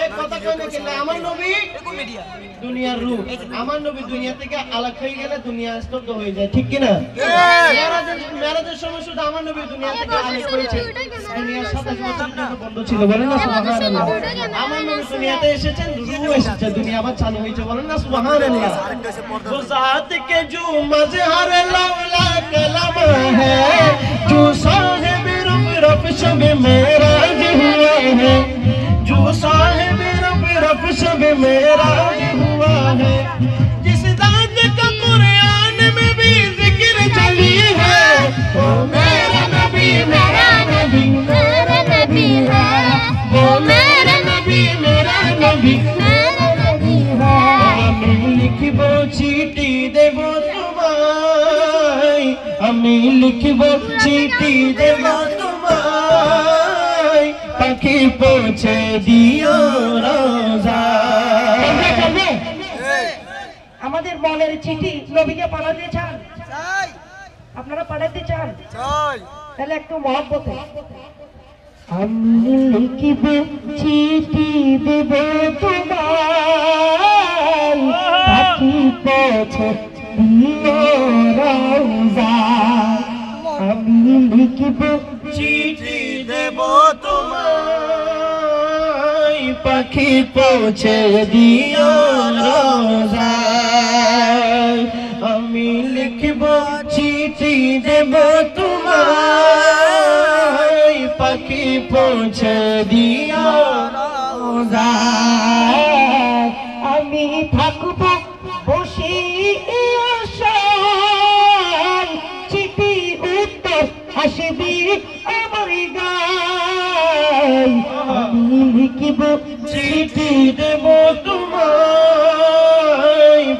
এক কথা কইনে গেলে আমার নবী দুনিয়ার রূহ আমার নবী দুনিয়া থেকে আলাদা হয়ে গেলে দুনিয়া স্তব্ধ হয়ে যায় ঠিক কি না মেরাজের সময় শুধু আমার নবী দুনিয়া থেকে আলাদা হয়েছে দুনিয়ার 27 বছর পর্যন্ত বন্ধ ছিল বলেন না সুবহানাল্লাহ আমার নবী দুনিয়াতে এসেছেন রূহ এসেছে দুনিয়া আবার চালু হয়েছে বলেন না সুবহানাল্লাহ वो ज़ात के जो मज़हर लौला कलम है जो साहिब रफ रफ शब मेराज हुआ है जो साहिब रफ रफ शब मेराज हुआ है जिस दात का कुरान में भी जिक्र चली है वो मेरा नबी है वो मेरा नबी है আমি লিখিব চিঠি দেব তোমায় আমি লিখিব চিঠি দেব তোমায় পাখি পৌঁছে দিও রোজায় আমাদের মনের চিঠি নবীকে পাঠাতে চান আপনারা পাঠাতে চান তাহলে একটু মহব্বতে আমি লিখিব চিঠি দেব তোমায় পাখি পৌঁছে দিও রোজায় আমি লিখিব চিঠি দেব তোমায় পাখি পৌঁছে দিও রোজায় আমি লিখব চিঠি দেব তোমায় পাখি পৌঁছে দিও রোজায় আমি থাকব বসে আশায় চিঠি উত্তর আসবি আমার গায় আমি লিখিব চিঠি দেব তোমায়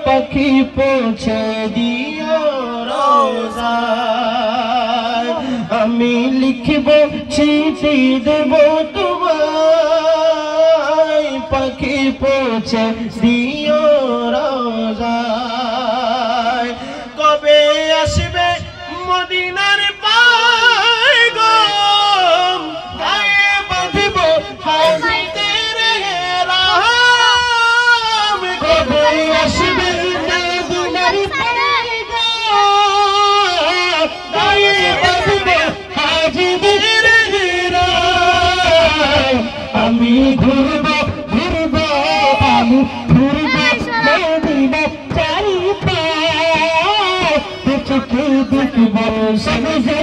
পাখি পৌঁছে দিও রোজায় আমি লিখব চিঠি দেব তোমায় পৌঁছে দিও রোজায় কবে আসবে মদিনার পায়গাম গায়ে বাঁধব হাজিদের রাম কবে আসবে মদিনার পায়গাম গায়ে বাঁধব হাজিদের রাম আমি ঘুরব ঘুরব আমি ঘুরব মদিনা চারি পায় চোখে দেখব সবজে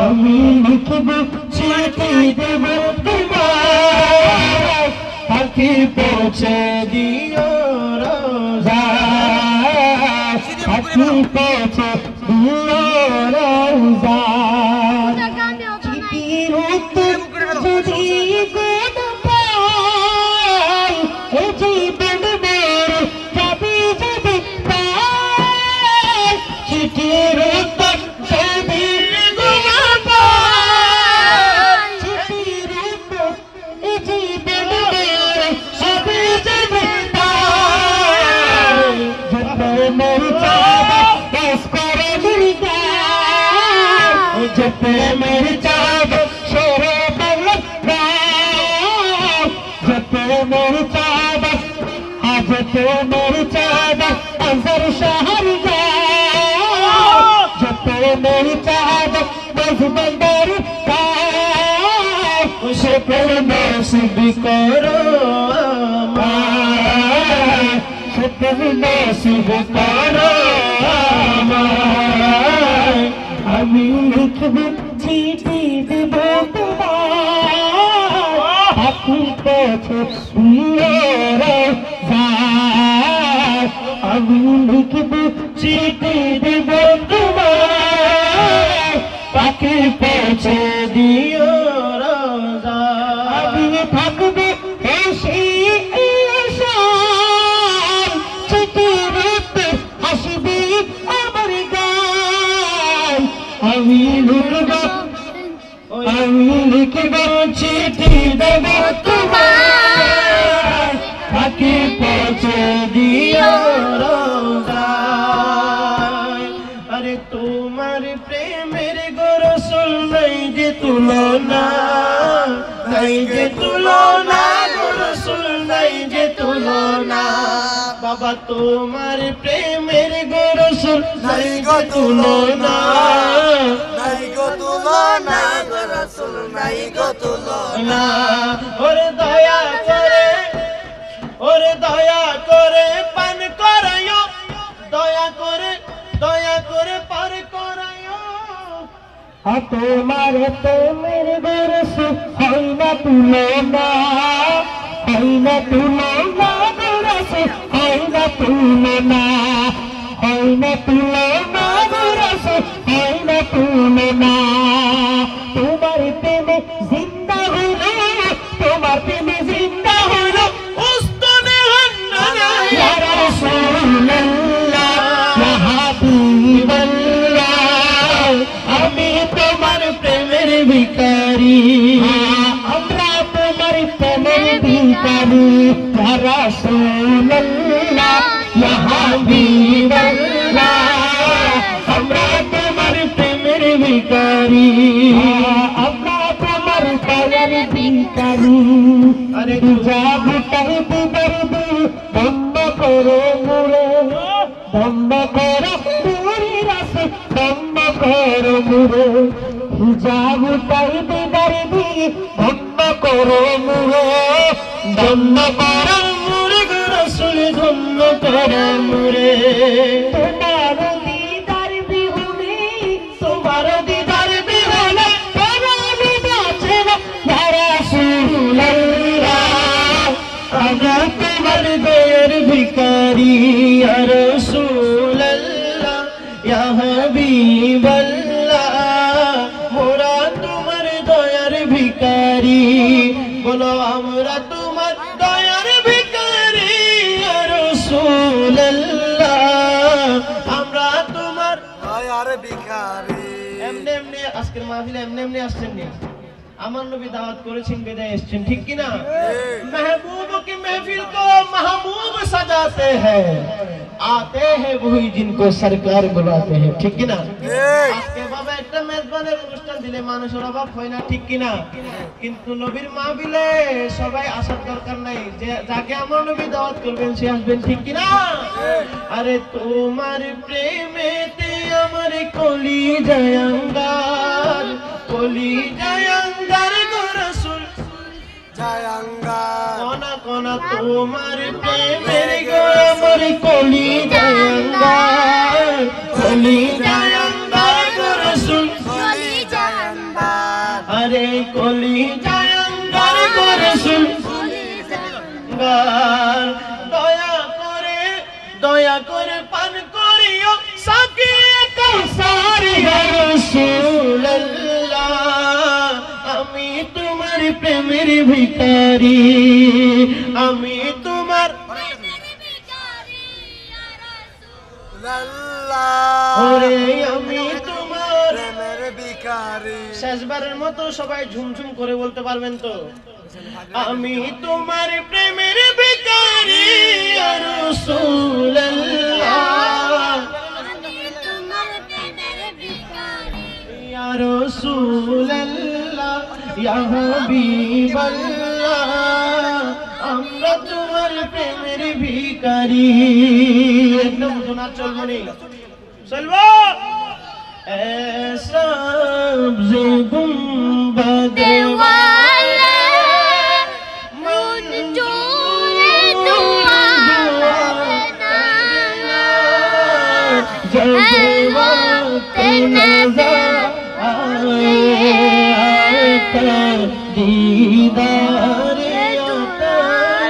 আমি লিখব চিঠি দেব তোমার পাখি পৌঁছে দিও রোজায় পাখি পৌঁছে দিও রোজায় চিঠির উত্তর যদি কোন পাই এ জীবন মোর যাবে যাবে পাই চিঠির উত্তর যদি কোন পাই চিঠির উত্তর এ জীবন মোর যাবে যাবে পাই যত মোর চাঁদ বস করে মুর্গা जब मेरे चाँद शेरे बल्लभ जब मेरे चाँद आज तो मेरे चाँद अंजर शहर जब मेरे चाँद बस बंदर उसे पर नसीब करो उसे पर नसीब करो আমি লিখব চিঠি দেব তোমার পাখি পৌঁছে দিও রোজায় আমি লিখব চিঠি দেব তোমার পাখি পৌঁছে দিও রোজায় আমি থাকব এসে চিঠির উত্তর হাসবি আমার গান আমি লিখব চিঠি দেব তোমার পাখি পৌঁছে দিও রোজায় আরে তোমার প্রেমের গো রাসূল নাই যে তুলনা নাই যে তুলনা গো রাসূল নাই যে তুলনা বাবা তোমার প্রেমের গো রাসূল নাই গো তুলনা নাই গো তুলনা গো রাসূল নাই গো তুলনা ওরে দয়া করে পান করায়ো দয়া করে পার করায়ো তোমার প্রেমের গো রাসূল হয় না তুলনা হয় না তুলনা গো রাসূল হয় না তুলনা হয় না তুলনা গো রাসূল হয় না তুলনা তোমার প্রেমে জিন্দা হলো তোমার প্রেমে জিন্দা হলো উস্তানে হান্নানা ইয়া রাসূলুল্লাহ ইয়া হাবিবাল্লাহ আমি তোমার প্রেমের ভিখারি আমরা তোমার প্রেমের ভিখারি ইয়া রাসূলুল্লাহ ইয়া হাবিবাল্লাহ আমরা তোমার প্রেমের ভিখারি আমরা তোমার প্রেমের ভিখারি আরে যাব করতে করতে বন্ধ করো মুরে বন্ধ করো মুরে রাসূল বন্ধ করো মুরে যাব করতে করতে বন্ধ করো মুরে বন্ধ করো মুরে রাসূল বন্ধ করো মুরে তোমার দিদার বিহুনে তোমার দিদার বিহুনে প্রাণে বাঁচে না ইয়া রাসূলুল্লাহ আমরা তোমার দয়ার ভিখারি ইয়া রাসূলুল্লাহ ইয়া হাবিবাল্লাহ মোরা তোমার দয়ার ভিখারি বলো আমরা তোমার দয়ার ভিখারি ইয়া রাসূলুল্লাহ আমরা তোমার দয়ার ভিখারি এমনি আজকের মাহফিলে এমনি আসছেন নি আমার নবী দাওয়াত করেছেন বিদায় এসেছেন ঠিক কি না महबूब की महफिल को महबूब सजाते हैं आते हैं वही जिनको सरकार बुलाते हैं ঠিক কি না আজকে বাবা একটা মেজবানের অনুষ্ঠান দিলে মানুষের অভাব হয় না ঠিক কি না কিন্তু নবীর মাহফিলে সবাই আসার দরকার নাই যে যাকে আমার নবী দাওয়াত করবেন সে আসবেন ঠিক কি না আরে তোমার প্রেমেতে আমার কলি জয়ঙ্গার গো রাসূল জয়ঙ্গার কোনা কোনা তোমার প্রেমের গো আমার কলি জয়ঙ্গার গো রাসূল আরে কলি জয়ঙ্গার গো রাসূল দয়া করে পান করিও সাকি কাউসার ইয়া রাসূলুল্লাহ আমি তোমার প্রেমের ভিখারি আমি তোমার প্রেমের ভিখারি ইয়া রাসূলুল্লাহ ওরে আমি তোমার প্রেমের ভিখারি শেষবারের মতো সবাই ঝুমঝুম করে বলতে পারবেন তো আমি তোমার প্রেমের ভিখারি ইয়া রাসূলুল্লাহ ইয়া রাসূলুল্লাহ ইয়া হাবিবাল্লাহ আমরা তোমার প্রেমের ভিখারি একদম শোনা চলবো নি চলবো এ সবজে গুম্বদ दीदार अता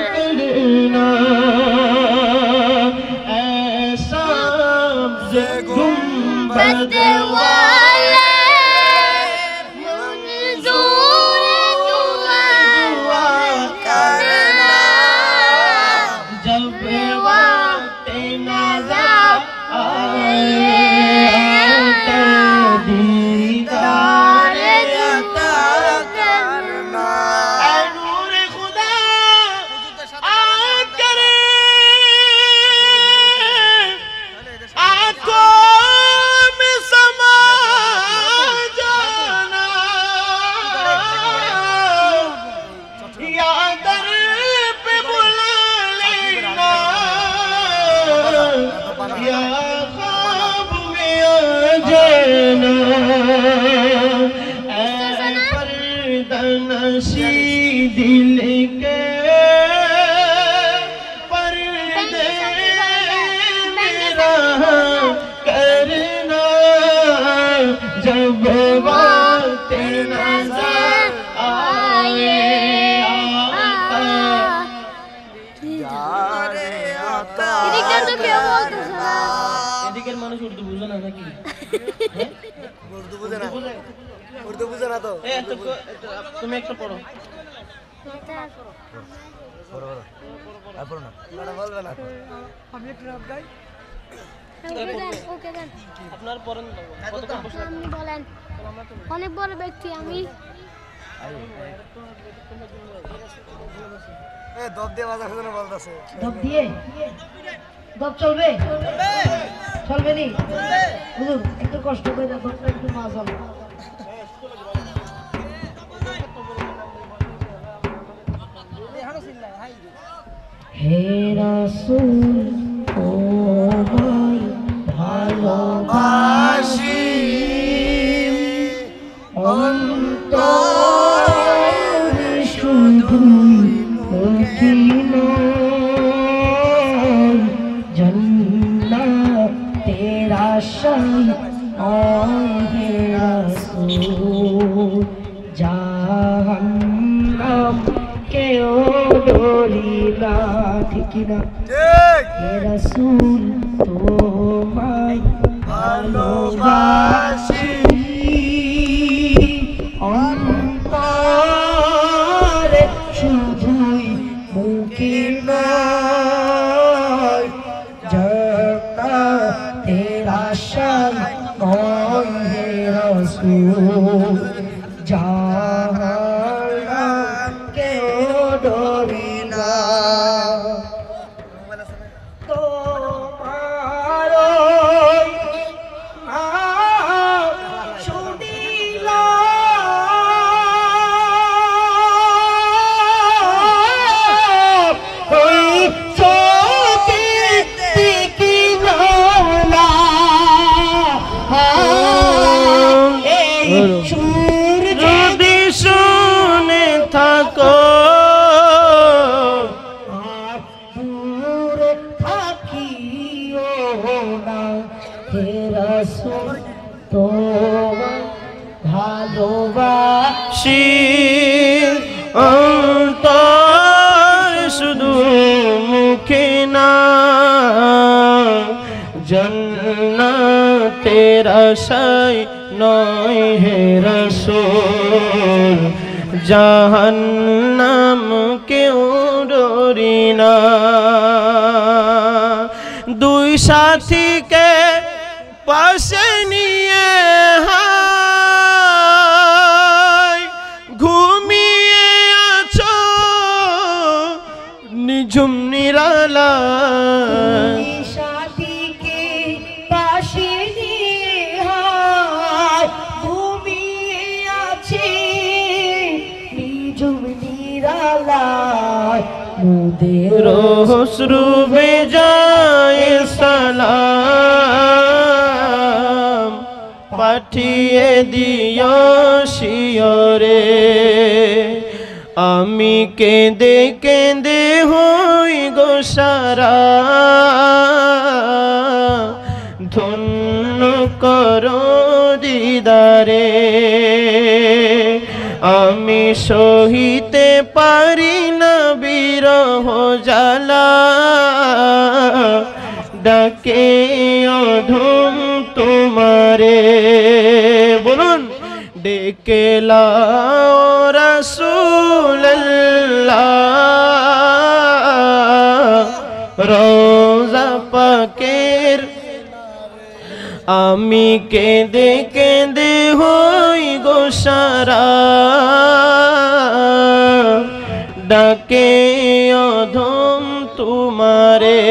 करना ऐसा गुंबद वाले मंजूर दुआ करना जब वक्त नज़र आए दीदार अता करना ऐ नूर खुदा आकर आंखों में समा जाना या दर पे बुला लेना या ख्वाब में आ जाना पर्दनशी दिल के पर्दे मेरा करना जब वक्त नज़र आए এদিকের মানুষ উর্দু বুঝে না নাকি উর্দু বুঝে না তো তুমি একটা পড়ো বলবে না আমি একটু রাত গাই আপনার পড়েন আপনি বলেন অনেক বড় ব্যক্তি আমি দব দিয়ে বাজার জন্য বলতেছে দব দিয়ে দব চলবে চলবে নি হুজুর একটু কষ্ট করে দবটা একটু মাজাল হে রাসূল তোমায় ভালোবাসি অন্তরে শুধুই মুখে নয় জান্নাতের আশায় হে রাসূল জাহান্নাম কেউ ডরি না ঠিক না হে রাসূল তোমায় ভালোবাসি অন্তরে শুধুই মুখে নয় জান্নাতের আশায় হে রাসূল জাহান্নাম আশায় নয় হে রাসূল জাহান্নাম কেউ ডরি না দুই সাথীকে পাশে নিয়ে ঘুমিয়ে আছো নিঝুম নিরালা সাথীকে পাশে নিয়ে ঘুমিয়ে আছে নিঝুম নিরালায় মোদের অশ্রু বেজায় সালাম পাঠিয়ে দিও শিয়রে আমি কেঁদে কেঁদে হই গো সারা ধন্য করো দিদারে আমি সহিতে পারি না বিরহ জ্বালা ডাকে অধম তোমারে বলুন ডেকে লাও রাসূলুল্লাহ রওজা পাকের আমি কেঁদে কেঁদে হই গো সারা ডাকে অধম তোমারে